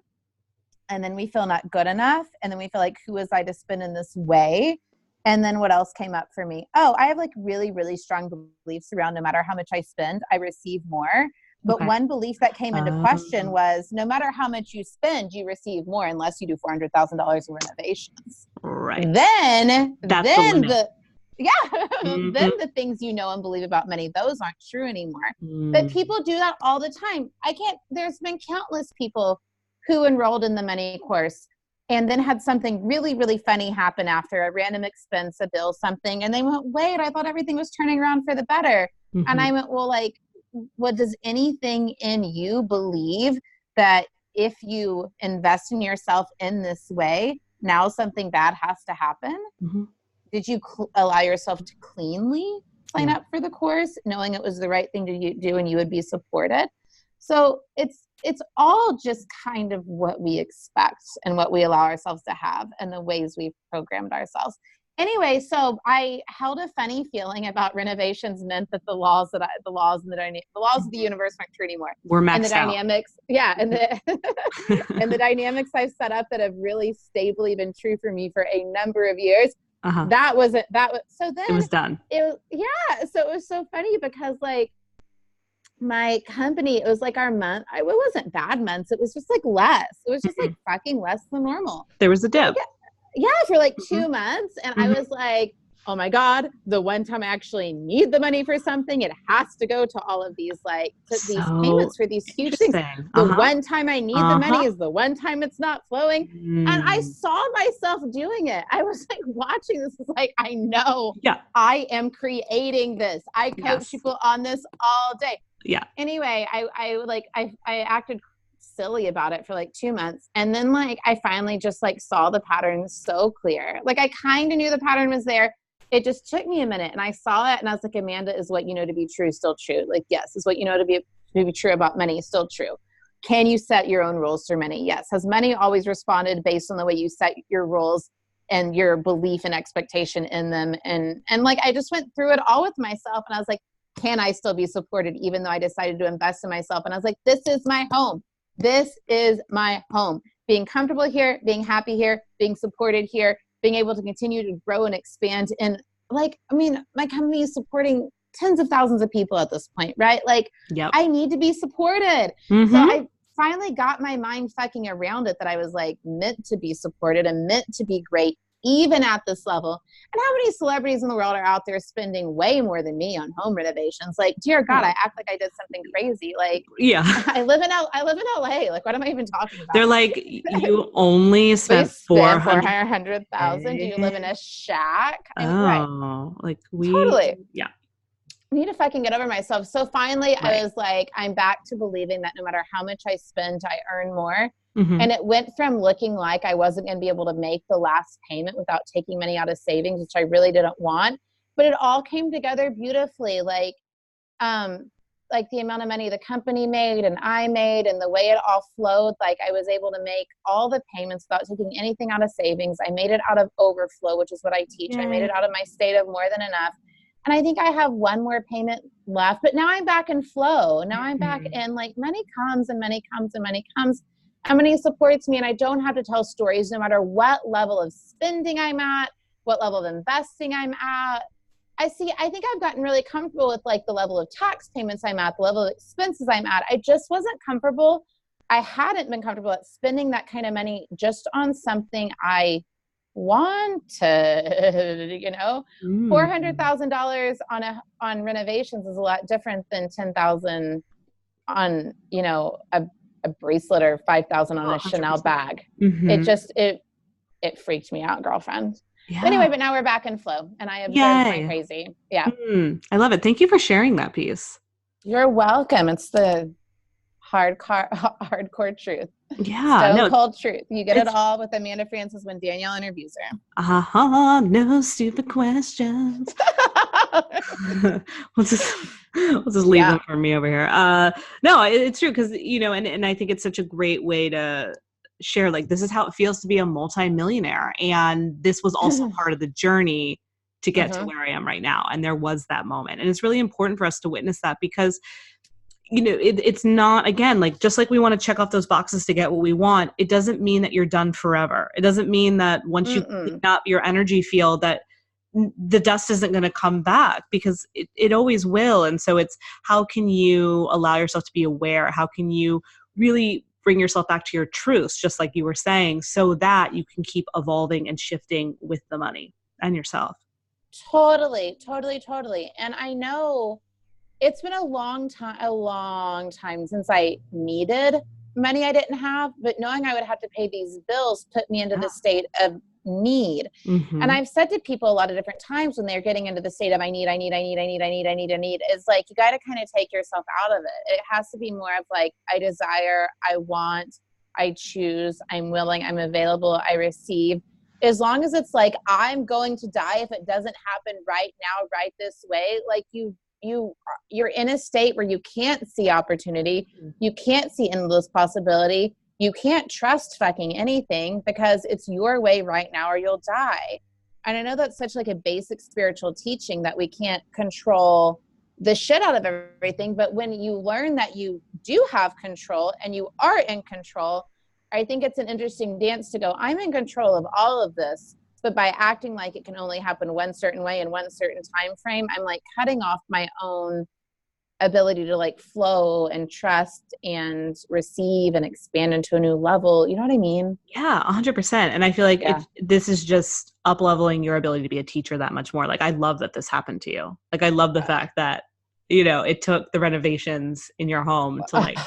and then we feel not good enough, and then we feel like, who was I to spend in this way? And then what else came up for me? Oh, I have like really, really strong beliefs around no matter how much I spend, I receive more. But one belief that came into question was, no matter how much you spend, you receive more unless you do $400,000 in renovations. Right. Then the things you know and believe about money, those aren't true anymore. But people do that all the time. There's been countless people who enrolled in the money course and then had something really, really funny happen after a random expense, a bill, something. And they went, wait, I thought everything was turning around for the better. And I went, well, like, what does anything in you believe that if you invest in yourself in this way, now something bad has to happen? Did you allow yourself to cleanly sign up for the course, knowing it was the right thing to do and you would be supported? So it's all just kind of what we expect and what we allow ourselves to have and the ways we've programmed ourselves. Anyway, so I held a funny feeling about renovations meant that the laws of the universe weren't true anymore. We're maxed and the dynamics, out. and the dynamics I've set up that have really stably been true for me for a number of years. So then it was done. So it was so funny because like my company, it was like our month. It wasn't bad months. It was just like less. It was just like fucking less than normal. There was a dip. Yeah, for like 2 months. And I was like, oh my God, the one time I actually need the money for something, it has to go to all of these these payments for these huge things. The one time I need the money is the one time it's not flowing. And I saw myself doing it. I was like watching this, was like, I know I am creating this. I coach people on this all day. Yeah. Anyway, I acted silly about it for like 2 months. And then like, I finally just like saw the pattern so clear. Like I kind of knew the pattern was there. It just took me a minute and I saw it and I was like, Amanda, is what you know to be true still true? Like, yes. Is what you know to be true about money still true? Can you set your own rules for money? Yes. Has money always responded based on the way you set your rules and your belief and expectation in them? And like, I just went through it all with myself and I was like, can I still be supported even though I decided to invest in myself? And I was like, this is my home. This is my home. Being comfortable here, being happy here, being supported here, being able to continue to grow and expand. And like, I mean, my company is supporting tens of thousands of people at this point, right? Like I need to be supported. So I finally got my mind fucking around it that I was like meant to be supported and meant to be great, even at this level. And how many celebrities in the world are out there spending way more than me on home renovations? Like, dear God, I act like I did something crazy. Like, I live in LA. Like, what am I even talking about? They're like, you only spent 400,000. Do you live in a shack? Like totally. I need to fucking get over myself. So finally, I was like, I'm back to believing that no matter how much I spend, I earn more. And it went from looking like I wasn't going to be able to make the last payment without taking money out of savings, which I really didn't want. But it all came together beautifully. Like the amount of money the company made and I made and the way it all flowed, like I was able to make all the payments without taking anything out of savings. I made it out of overflow, which is what I teach. I made it out of my state of more than enough. And I think I have one more payment left, but now I'm back in flow. Now I'm back in like money comes and money comes and money comes. And money supports me and I don't have to tell stories no matter what level of spending I'm at, what level of investing I'm at. I think I've gotten really comfortable with like the level of tax payments I'm at, the level of expenses I'm at. I just wasn't comfortable. I hadn't been comfortable at spending that kind of money just on something I wanted, you know. $400,000 on renovations is a lot different than $10,000 on, you know, a bracelet or $5,000 on a Chanel bag. It freaked me out, girlfriend. But anyway, but now we're back in flow and I observed my crazy. I love it. Thank you for sharing that piece. You're welcome. It's the hardcore truth. Stone cold truth. You get it all with Amanda Francis when Danielle interviews her. No stupid questions. We'll just leave them for me over here. No, it's true because, you know, and I think it's such a great way to share, like, this is how it feels to be a multi-millionaire. And this was also part of the journey to get to where I am right now. And there was that moment. And it's really important for us to witness that because, you know, it's not, again, like, just like we want to check off those boxes to get what we want, it doesn't mean that you're done forever. It doesn't mean that once you clean up your energy field that the dust isn't going to come back, because it always will. And so it's, how can you allow yourself to be aware? How can you really bring yourself back to your truths, just like you were saying, so that you can keep evolving and shifting with the money and yourself? Totally. And I know it's been a long time since I needed money I didn't have, but knowing I would have to pay these bills put me into the state of need. And I've said to people a lot of different times when they're getting into the state of I need, is like, you got to kind of take yourself out of it. It has to be more of like, I desire, I want, I choose, I'm willing, I'm available, I receive. As long as it's like, I'm going to die if it doesn't happen right now, right this way, like you're in a state where you can't see opportunity. You can't see endless possibility. You can't trust fucking anything because it's your way right now or you'll die. And I know that's such like a basic spiritual teaching that we can't control the shit out of everything. But when you learn that you do have control and you are in control, I think it's an interesting dance to go, I'm in control of all of this, but by acting like it can only happen one certain way in one certain time frame, I'm like cutting off my own ability to like flow and trust and receive and expand into a new level. You know what I mean? Yeah, 100%. And I feel like this is just up-leveling your ability to be a teacher that much more. Like, I love that this happened to you. Like, I love the fact that, you know, it took the renovations in your home to like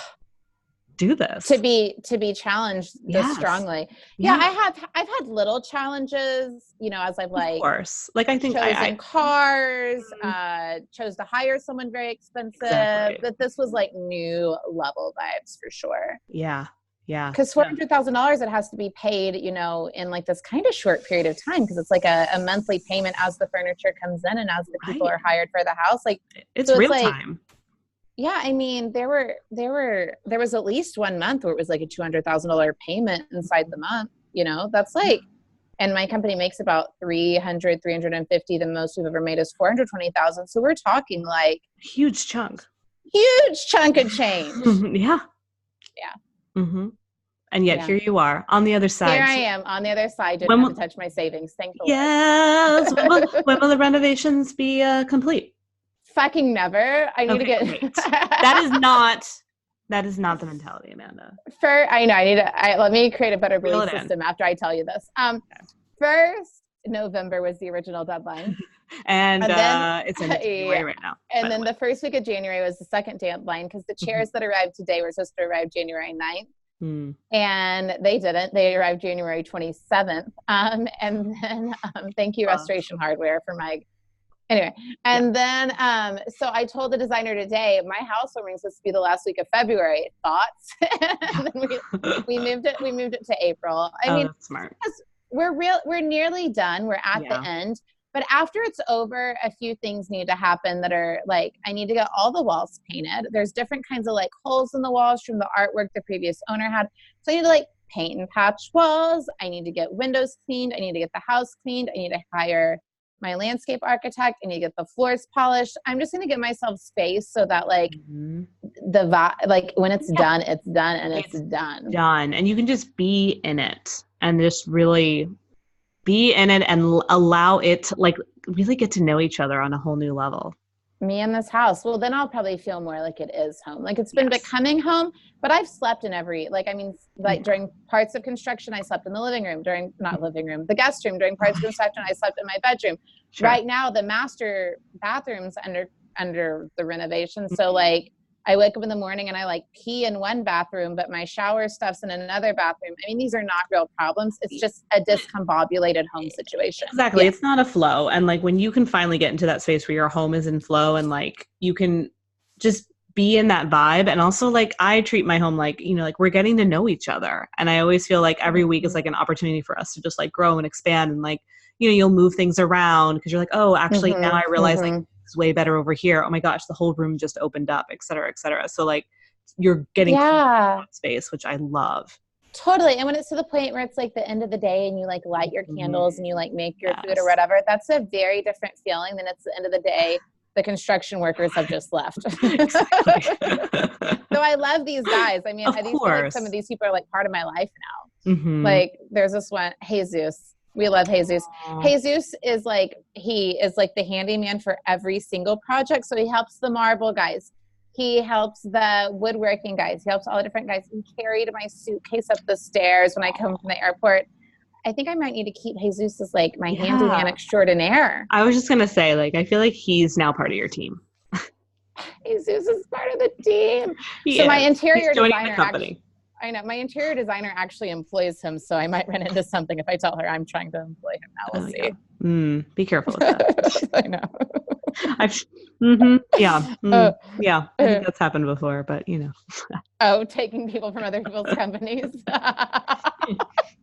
do this. To be challenged this strongly. Yeah, I've had little challenges, you know, as I've like, of course. Like I think chosen cars, chose to hire someone very expensive, but this was like new level vibes for sure. Yeah. Yeah. Because $400,000, it has to be paid, you know, in like this kind of short period of time. Cause it's like a monthly payment as the furniture comes in and as the people are hired for the house. Like it's real time. Yeah, I mean, there was at least 1 month where it was like a $200,000 payment inside the month, you know, that's like, and my company makes about 350. The most we've ever made is 420,000. So we're talking like huge chunk of change. Yeah. And yet here you are on the other side. Here I am on the other side. Didn't have to touch my savings. Thankfully. Yes. When will the renovations be complete? Fucking never. I need to get that is not the mentality, Amanda. I know I need to let me create a better belief system after I tell you this. First November was the original deadline. and then, it's in January right now. And then the first week of January was the second deadline because the chairs that arrived today were supposed to arrive January 9th. And they didn't. They arrived January 27th. And then thank you, Restoration Hardware, for my anyway. And then so I told the designer today, my housewarming is supposed to be the last week of February. Thoughts? And then we moved it to April. I mean, that's smart. We're nearly done. We're at the end. But after it's over, a few things need to happen that are like, I need to get all the walls painted. There's different kinds of like holes in the walls from the artwork the previous owner had. So I need to like paint and patch walls. I need to get windows cleaned. I need to get the house cleaned. I need to hire my landscape architect. I need to get the floors polished. I'm just going to give myself space so that like like when it's done, it's done and it's done. And you can just be in it and just really be in it and allow it to like really get to know each other on a whole new level. Me in this house. Well, then I'll probably feel more like it is home. Like it's been becoming home, but I've slept in every, like, I mean, like during parts of construction, I slept in the living room the guest room. During parts of construction, I slept in my bedroom. Right now, the master bathroom's under the renovation. So like I wake up in the morning and I like pee in one bathroom, but my shower stuff's in another bathroom. I mean, these are not real problems. It's just a discombobulated home situation. Exactly. It's not a flow. And like when you can finally get into that space where your home is in flow and like you can just be in that vibe. And also like I treat my home like, you know, like we're getting to know each other. And I always feel like every week is like an opportunity for us to just like grow and expand and like, you know, you'll move things around because you're like, oh, actually now I realize like it's way better over here. Oh my gosh, the whole room just opened up, et cetera, et cetera. So like you're getting space, which I love. Totally. And when it's to the point where it's like the end of the day and you like light your candles and you like make your food or whatever, that's a very different feeling than it's the end of the day. The construction workers have just left. So I love these guys. I mean, I feel like some of these people are like part of my life now. Like there's this one, Jesus. We love Jesus. Jesus is like, he is like the handyman for every single project. So he helps the marble guys. He helps the woodworking guys. He helps all the different guys. He carried my suitcase up the stairs when I come from the airport. I think I might need to keep Jesus as like my handyman extraordinaire. I was just going to say, like, I feel like he's now part of your team. Jesus is part of the team. So my interior designer, I know. My interior designer actually employs him, so I might run into something if I tell her I'm trying to employ him now. We'll see. Yeah. Be careful with that. I know. Yeah. I think that's happened before, but you know. Oh, taking people from other people's companies.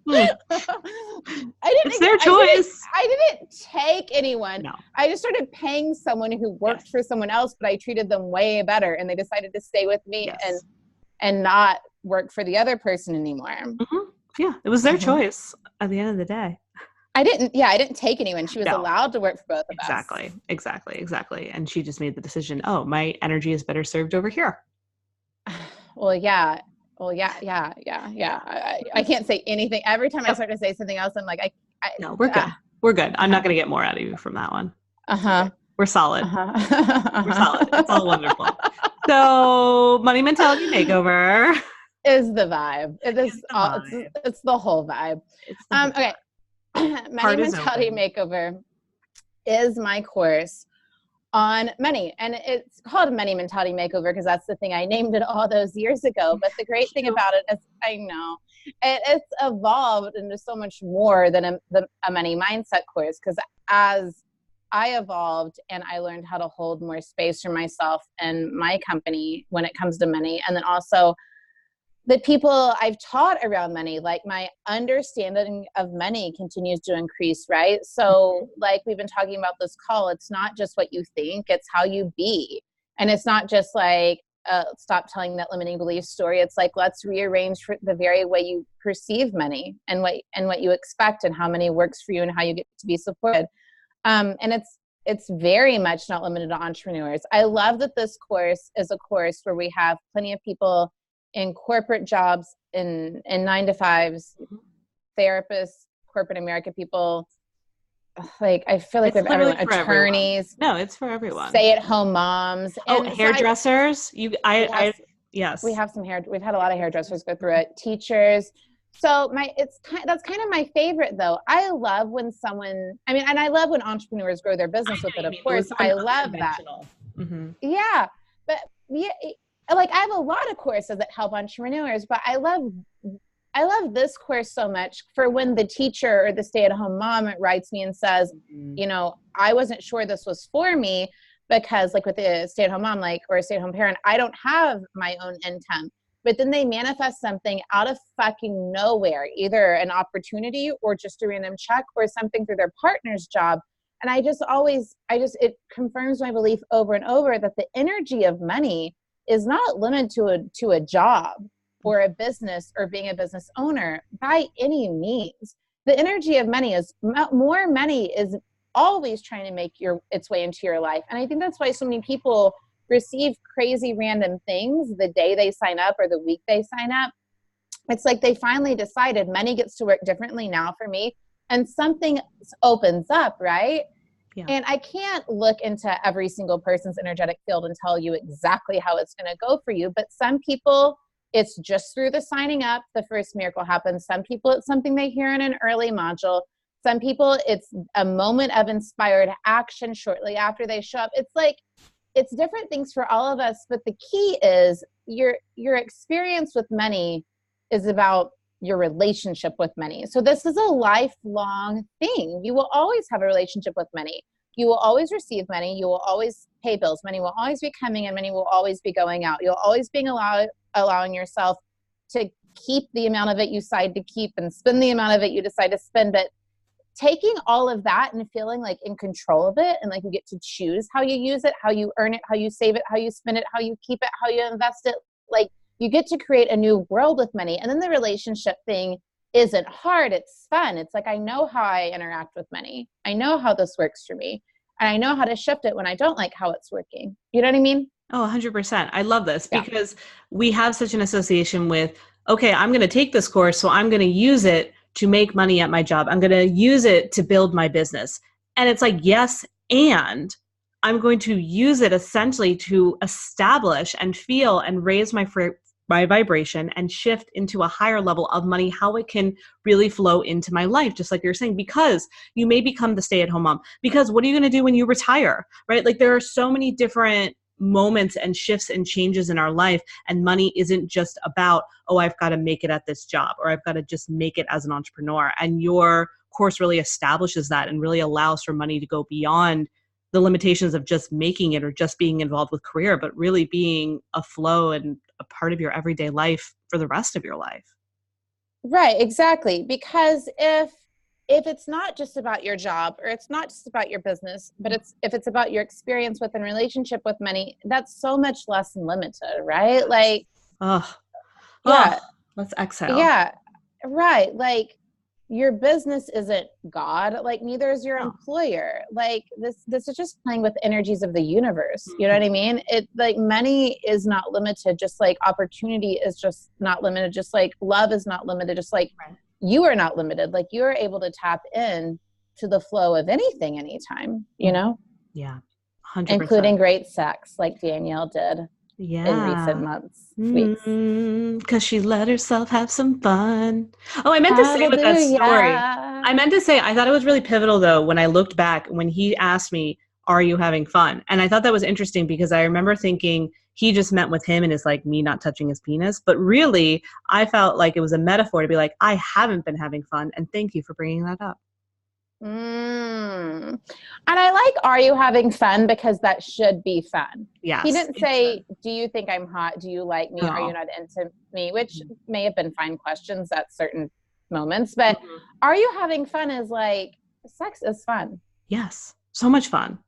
It's their choice. I didn't take anyone. No. I just started paying someone who worked for someone else, but I treated them way better, and they decided to stay with me and not work for the other person anymore. Yeah, it was their choice at the end of the day. I didn't take anyone. She was allowed to work for both of us. Exactly. And she just made the decision, oh, my energy is better served over here. Well, yeah. I can't say anything. Every time I start to say something else, I'm like, no, we're good. We're good. I'm not going to get more out of you from that one. We're solid. We're solid. It's all wonderful. So Money Mentality Makeover is the vibe. It's the whole vibe. Okay. Money Mentality Makeover is my course on money, and it's called Money Mentality Makeover because that's the thing I named it all those years ago. But the great thing about it is, I know it's evolved into so much more than a money mindset course, because as I evolved and I learned how to hold more space for myself and my company when it comes to money, and then also the people I've taught around money, like my understanding of money continues to increase, right? So like we've been talking about this call, it's not just what you think, it's how you be. And it's not just like, stop telling that limiting belief story. It's like, let's rearrange for the very way you perceive money and what you expect and how money works for you and how you get to be supported. And it's very much not limited to entrepreneurs. I love that this course is a course where we have plenty of people in corporate jobs, in 9-to-5s, therapists, corporate America people. Like, I feel like we have everyone, attorneys. Everyone. No, it's for everyone. Stay-at-home moms. And hairdressers. We've had a lot of hairdressers go through it. Teachers. So that's kind of my favorite though. I love when and I love when entrepreneurs grow their business with it. Of course, I love that. Yeah, but like I have a lot of courses that help entrepreneurs, but I love this course so much for when the teacher or the stay-at-home mom writes me and says, you know, I wasn't sure this was for me because like with the stay-at-home mom, like, or a stay-at-home parent, I don't have my own income. But then they manifest something out of fucking nowhere, either an opportunity or just a random check or something through their partner's job. And it confirms my belief over and over that the energy of money is not limited to a job or a business or being a business owner by any means. The energy of money is more money is always trying to make its way into your life. And I think that's why so many people receive crazy random things the day they sign up or the week they sign up. It's like they finally decided money gets to work differently now for me, and something opens up, right? Yeah. And I can't look into every single person's energetic field and tell you exactly how it's going to go for you. But some people, it's just through the signing up, the first miracle happens. Some people, it's something they hear in an early module. Some people, it's a moment of inspired action shortly after they show up. It's like, it's different things for all of us. But the key is your experience with money is about your relationship with money. So this is a lifelong thing. You will always have a relationship with money. You will always receive money. You will always pay bills. Money will always be coming in. Money will always be going out. You'll always be allowing yourself to keep the amount of it you decide to keep and spend the amount of it you decide to spend. But taking all of that and feeling like in control of it, and like you get to choose how you use it, how you earn it, how you save it, how you spend it, how you keep it, how you invest it. Like, you get to create a new world with money. And then the relationship thing isn't hard. It's fun. It's like, I know how I interact with money. I know how this works for me. And I know how to shift it when I don't like how it's working. You know what I mean? Oh, 100%. I love this because we have such an association with, okay, I'm going to take this course, so I'm going to use it to make money at my job. I'm going to use it to build my business. And it's like, yes, and I'm going to use it essentially to establish and feel and raise my vibration and shift into a higher level of money, how it can really flow into my life, just like you're saying, because you may become the stay-at-home mom. Because what are you going to do when you retire, right? Like, there are so many different moments and shifts and changes in our life. And money isn't just about, oh, I've got to make it at this job, or I've got to just make it as an entrepreneur. And your course really establishes that and really allows for money to go beyond the limitations of just making it or just being involved with career, but really being a flow and a part of your everyday life for the rest of your life. Right, exactly. Because if it's not just about your job, or it's not just about your business, but if it's about your experience with and relationship with money, that's so much less limited, right? Like, yeah, let's exhale. Yeah, right. Like, your business isn't God. Like, neither is your employer. Like, this is just playing with energies of the universe. You know what I mean? It, like, money is not limited. Just like opportunity is just not limited. Just like love is not limited. Just like you are not limited. Like, you are able to tap in to the flow of anything, anytime, you know? Yeah. 100%. Including great sex, like Danielle did in recent months. Because she let herself have some fun. Oh, I meant to say with that story. I meant to say, I thought it was really pivotal though, when I looked back, when he asked me, are you having fun? And I thought that was interesting because I remember thinking he just meant with him and it's like me not touching his penis. But really, I felt like it was a metaphor to be like, I haven't been having fun. And thank you for bringing that up. And I like, are you having fun? Because that should be fun. Yes, he didn't say, do you think I'm hot? Do you like me? Are you not into me? Which may have been fine questions at certain moments, but are you having fun is like, sex is fun. Yes. So much fun.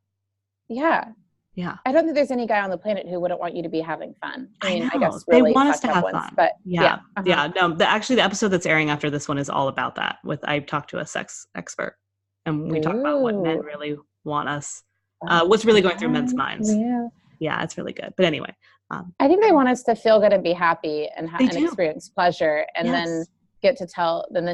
Yeah. Yeah. I don't think there's any guy on the planet who wouldn't want you to be having fun. I know. I guess really they want us to have fun. But yeah. No, actually the episode that's airing after this one is all about that. I talked to a sex expert and we talk about what men really want us, what's really going through men's minds. Yeah, it's really good. But anyway. I think they want us to feel good and be happy and experience pleasure, and then get to tell them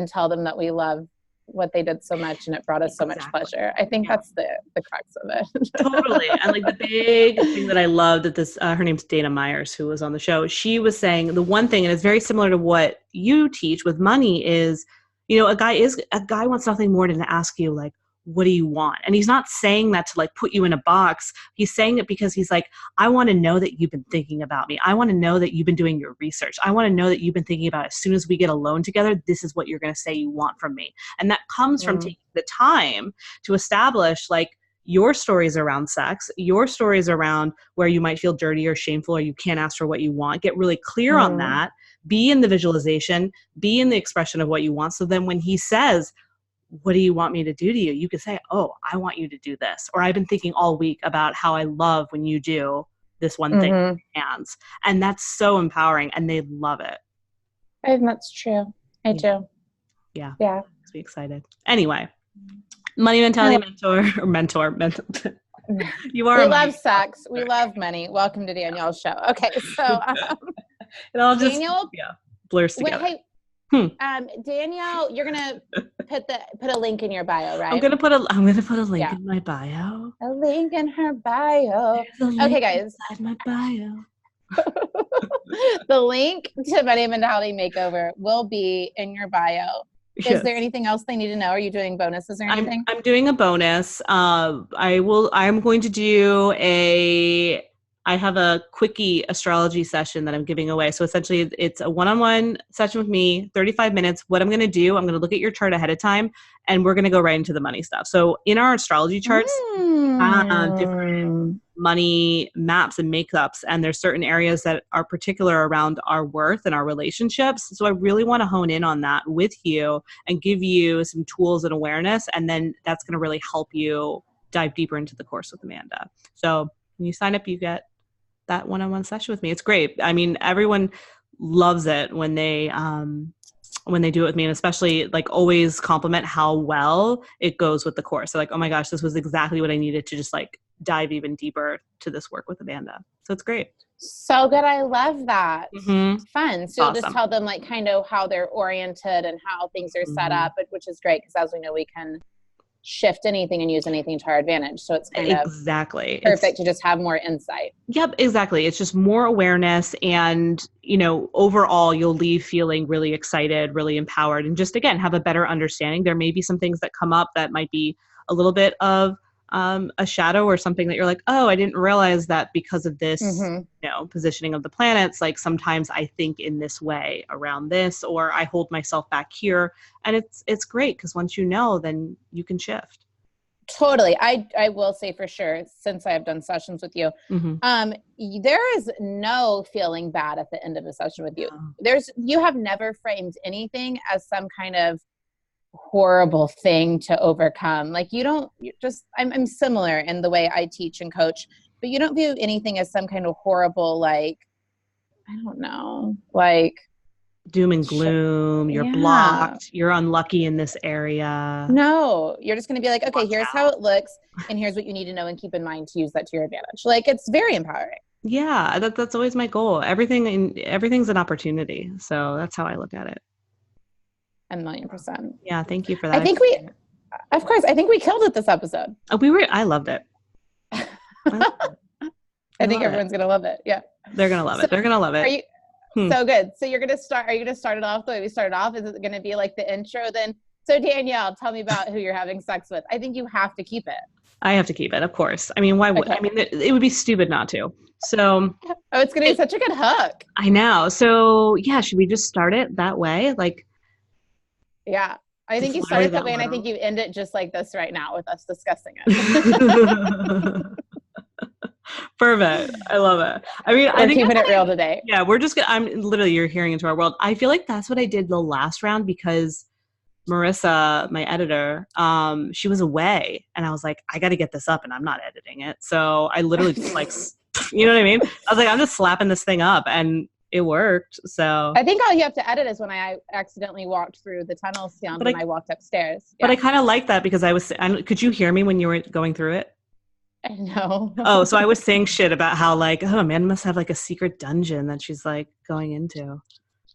that we love what they did so much and it brought us so much pleasure. I think that's the crux of it. Totally. And like the big thing that I loved that this, her name's Dana Myers, who was on the show. She was saying the one thing, and it's very similar to what you teach with money, is, you know, a guy wants nothing more than to ask you like, what do you want? And he's not saying that to like put you in a box. He's saying it because he's like, I want to know that you've been thinking about me. I want to know that you've been doing your research. I want to know that you've been thinking about, as soon as we get alone together, this is what you're going to say you want from me. And that comes from taking the time to establish like your stories around sex, your stories around where you might feel dirty or shameful or you can't ask for what you want. Get really clear on that. Be in the visualization, be in the expression of what you want. So then when he says, what do you want me to do to you? You could say, oh, I want you to do this. Or I've been thinking all week about how I love when you do this one thing with your hands. And that's so empowering and they love it. I think that's true. I do. Yeah. Makes me excited. Anyway, Money Mentality mentor. You are. We love sex. We love money. Welcome to Danielle's show. Okay. So it all just Danielle, blurs together. Hey, Danielle, you're gonna put a link in your bio, right? I'm gonna put a link in my bio. A link in her bio. Okay, guys. Inside my bio. The link to Money Mentality Makeover will be in your bio. Is there anything else they need to know? Are you doing bonuses or anything? I'm doing a bonus. I'm going to do I have a quickie astrology session that I'm giving away. So essentially it's a one-on-one session with me, 35 minutes. What I'm going to do, I'm going to look at your chart ahead of time and we're going to go right into the money stuff. So in our astrology charts, different money maps and makeups, and there's certain areas that are particular around our worth and our relationships. So I really want to hone in on that with you and give you some tools and awareness. And then that's going to really help you dive deeper into the course with Amanda. So when you sign up, you get that one-on-one session with me. It's great. I mean, everyone loves it when they do it with me, and especially like always compliment how well it goes with the course. So like, oh my gosh, this was exactly what I needed to just like dive even deeper to this work with Amanda. So it's great. So good. I love that. Fun. So awesome. You'll just tell them like kind of how they're oriented and how things are set up, which is great because as we know, we can shift anything and use anything to our advantage. So it's kind of perfect to just have more insight. Yep, exactly. It's just more awareness and, you know, overall you'll leave feeling really excited, really empowered, and just, again, have a better understanding. There may be some things that come up that might be a little bit of a shadow or something that you're like, oh, I didn't realize that because of this, positioning of the planets, like sometimes I think in this way around this, or I hold myself back here. And it's great because once you know, then you can shift. Totally. I will say for sure, since I have done sessions with you, there is no feeling bad at the end of a session with you. You have never framed anything as some kind of horrible thing to overcome. Like I'm similar in the way I teach and coach, but you don't view anything as some kind of horrible, like, I don't know, like doom and gloom, you're blocked, you're unlucky in this area. No, you're just going to be like, okay, here's how it looks, and here's what you need to know and keep in mind to use that to your advantage. Like, it's very empowering. Yeah, that's always my goal. Everything's an opportunity. So that's how I look at it. 1,000,000%. Yeah, thank you for that. I think we killed it this episode. I loved it. I think everyone's going to love it. Yeah. They're going to love it. They're going to love it. So good. So are you going to start it off the way we started off? Is it going to be like the intro then? So Danielle, tell me about who you're having sex with. I think you have to keep it. I have to keep it, of course. I mean, why would, I mean, it would be stupid not to. So. Oh, it's going to be such a good hook. I know. So yeah, should we just start it that way? Like. Yeah. I think you start it that way, and I think you end it just like this right now with us discussing it. Perfect. I love it. I mean, we're keeping it real today. Yeah, you're hearing into our world. I feel like that's what I did the last round because Marissa, my editor, she was away, and I was like, I got to get this up, and I'm not editing it. So I literally just like, you know what I mean? I was like, I'm just slapping this thing up, and it worked. So I think all you have to edit is when I accidentally walked through the tunnel sound when I walked upstairs. But I kind of like that because could you hear me when you were going through it? No. Oh, so I was saying shit about how like, oh, Amanda must have like a secret dungeon that she's like going into.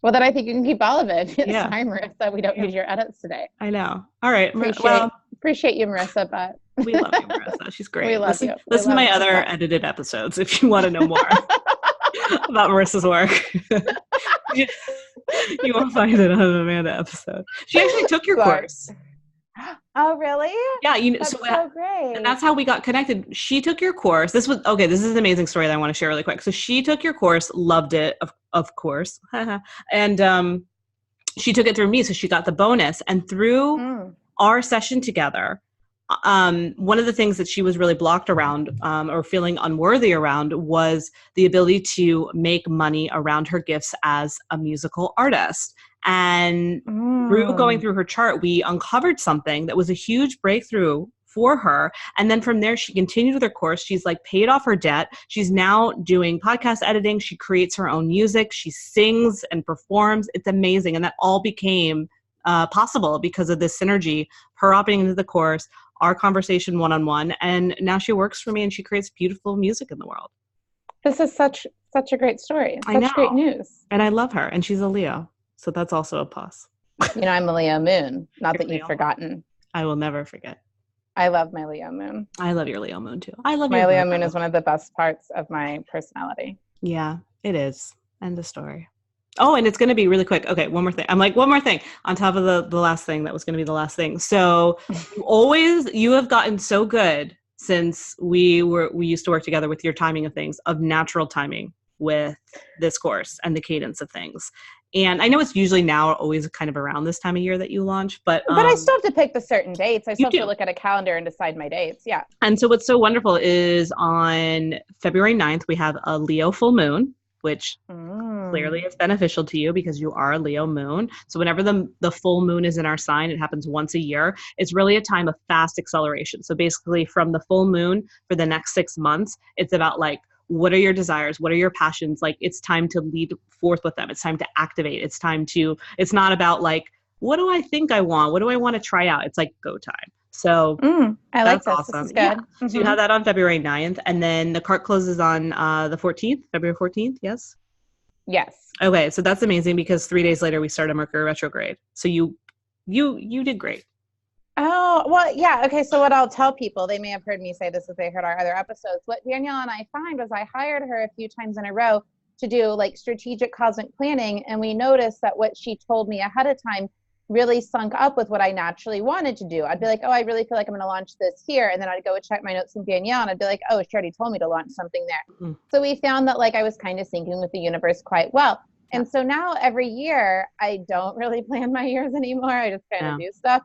Well, then I think you can keep all of it. Yeah. Sorry, Marissa, we don't need your edits today. I know. All right. Appreciate you, Marissa, but we love you, Marissa. She's great. We love you. Listen to my other edited episodes if you want to know more about Marissa's work. You won't find it on an Amanda episode. She actually took your course. Oh, really? Yeah, that's so great. And that's how we got connected. She took your course. This is an amazing story that I want to share really quick. So she took your course, loved it, of course. And she took it through me, so she got the bonus. And through our session together, one of the things that she was really blocked around or feeling unworthy around was the ability to make money around her gifts as a musical artist. And through going through her chart, we uncovered something that was a huge breakthrough for her. And then from there, she continued with her course. She's like paid off her debt. She's now doing podcast editing. She creates her own music. She sings and performs. It's amazing. And that all became possible because of this synergy, her opting into the course, our conversation one-on-one. And now she works for me and she creates beautiful music in the world. This is such a great story. Such great news. And I love her. And she's a Leo. So that's also a plus. You know, I'm a Leo moon. Not that you've forgotten. I will never forget. I love my Leo moon. I love your Leo moon too. I love my Leo moon is one of the best parts of my personality. Yeah, it is. End of story. Oh, and it's going to be really quick. Okay, one more thing. I'm like, one more thing on top of the last thing that was going to be the last thing. So you have gotten so good since we used to work together with your timing of things, of natural timing with this course and the cadence of things. And I know it's usually now always kind of around this time of year that you launch, but I still have to pick the certain dates. I still have to look at a calendar and decide my dates. Yeah. And so what's so wonderful is on February 9th, we have a Leo full moon, which clearly is beneficial to you because you are a Leo moon. So whenever the full moon is in our sign, it happens once a year. It's really a time of fast acceleration. So basically from the full moon for the next 6 months, it's about like, what are your desires? What are your passions? Like, it's time to lead forth with them. It's time to activate. It's not about like, what do I think I want? What do I want to try out? It's like go time. So I like this. Awesome. This is good. Yeah. So you have that on February 9th. And then the cart closes on the 14th, February 14th. Yes. Yes. Okay. So that's amazing because 3 days later we start a Mercury retrograde. So you did great. Oh, well, yeah. Okay. So what I'll tell people, they may have heard me say this if they heard our other episodes. What Danielle and I find was I hired her a few times in a row to do like strategic cosmic planning. And we noticed that what she told me ahead of time really sunk up with what I naturally wanted to do. I'd be like, oh, I really feel like I'm going to launch this here. And then I'd go check my notes from Danielle and I'd be like, oh, she already told me to launch something there. Mm-hmm. So we found that like I was kind of syncing with the universe quite well. And so now every year I don't really plan my years anymore. I just kind of do stuff,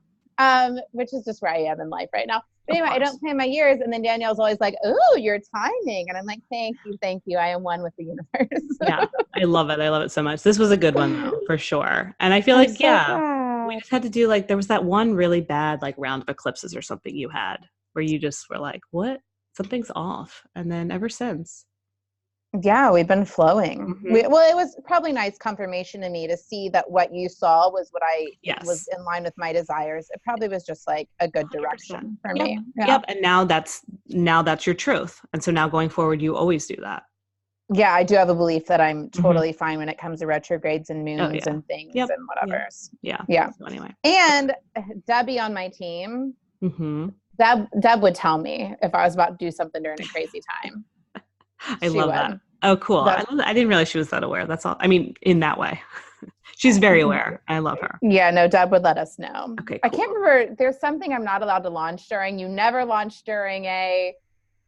which is just where I am in life right now. But anyway, I don't plan my years. And then Danielle's always like, oh, your timing. And I'm like, thank you. I am one with the universe. Yeah, I love it. I love it so much. This was a good one though, for sure. And I feel like, we just had to do like, there was that one really bad like round of eclipses or something you had where you just were like, what? Something's off. And then ever since. Yeah, we've been flowing. Mm-hmm. Well, it was probably nice confirmation to me to see that what you saw was what I was in line with my desires. It probably was just like a good direction for me. Yeah. Yep. And now that's your truth. And so now going forward, you always do that. Yeah, I do have a belief that I'm totally fine when it comes to retrogrades and moons and things and whatever. Yeah. So anyway. And Debbie on my team, Deb would tell me if I was about to do something during a crazy time. I love that. Oh, cool. I didn't realize she was that aware. That's all. I mean, in that way. She's very aware. I love her. Yeah, no, Deb would let us know. Okay, cool. I can't remember. There's something I'm not allowed to launch during. You never launch during I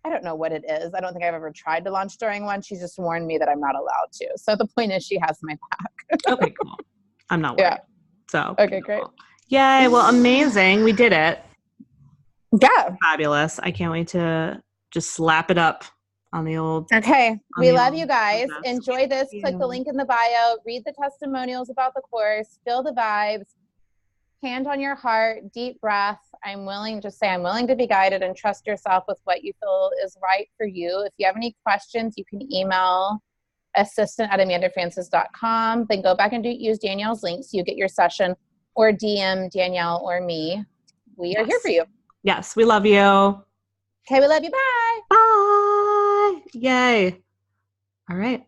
don't know what it is. I don't think I've ever tried to launch during one. She's just warned me that I'm not allowed to. So the point is she has my back. Okay, cool. I'm not worried. Yeah. So. Okay, great. Yay. Well, amazing. We did it. Yeah. Fabulous. I can't wait to just slap it up on the old. Okay. We love you guys. Enjoy this. Click the link in the bio. Read the testimonials about the course. Feel the vibes. Hand on your heart. Deep breath. I'm willing to be guided and trust yourself with what you feel is right for you. If you have any questions, you can email assistant@amandafrancis.com. Then go back and use Danielle's link so you get your session, or DM Danielle or me. We are here for you. Yes. We love you. Okay. We love you. Bye. Bye. Yay. All right.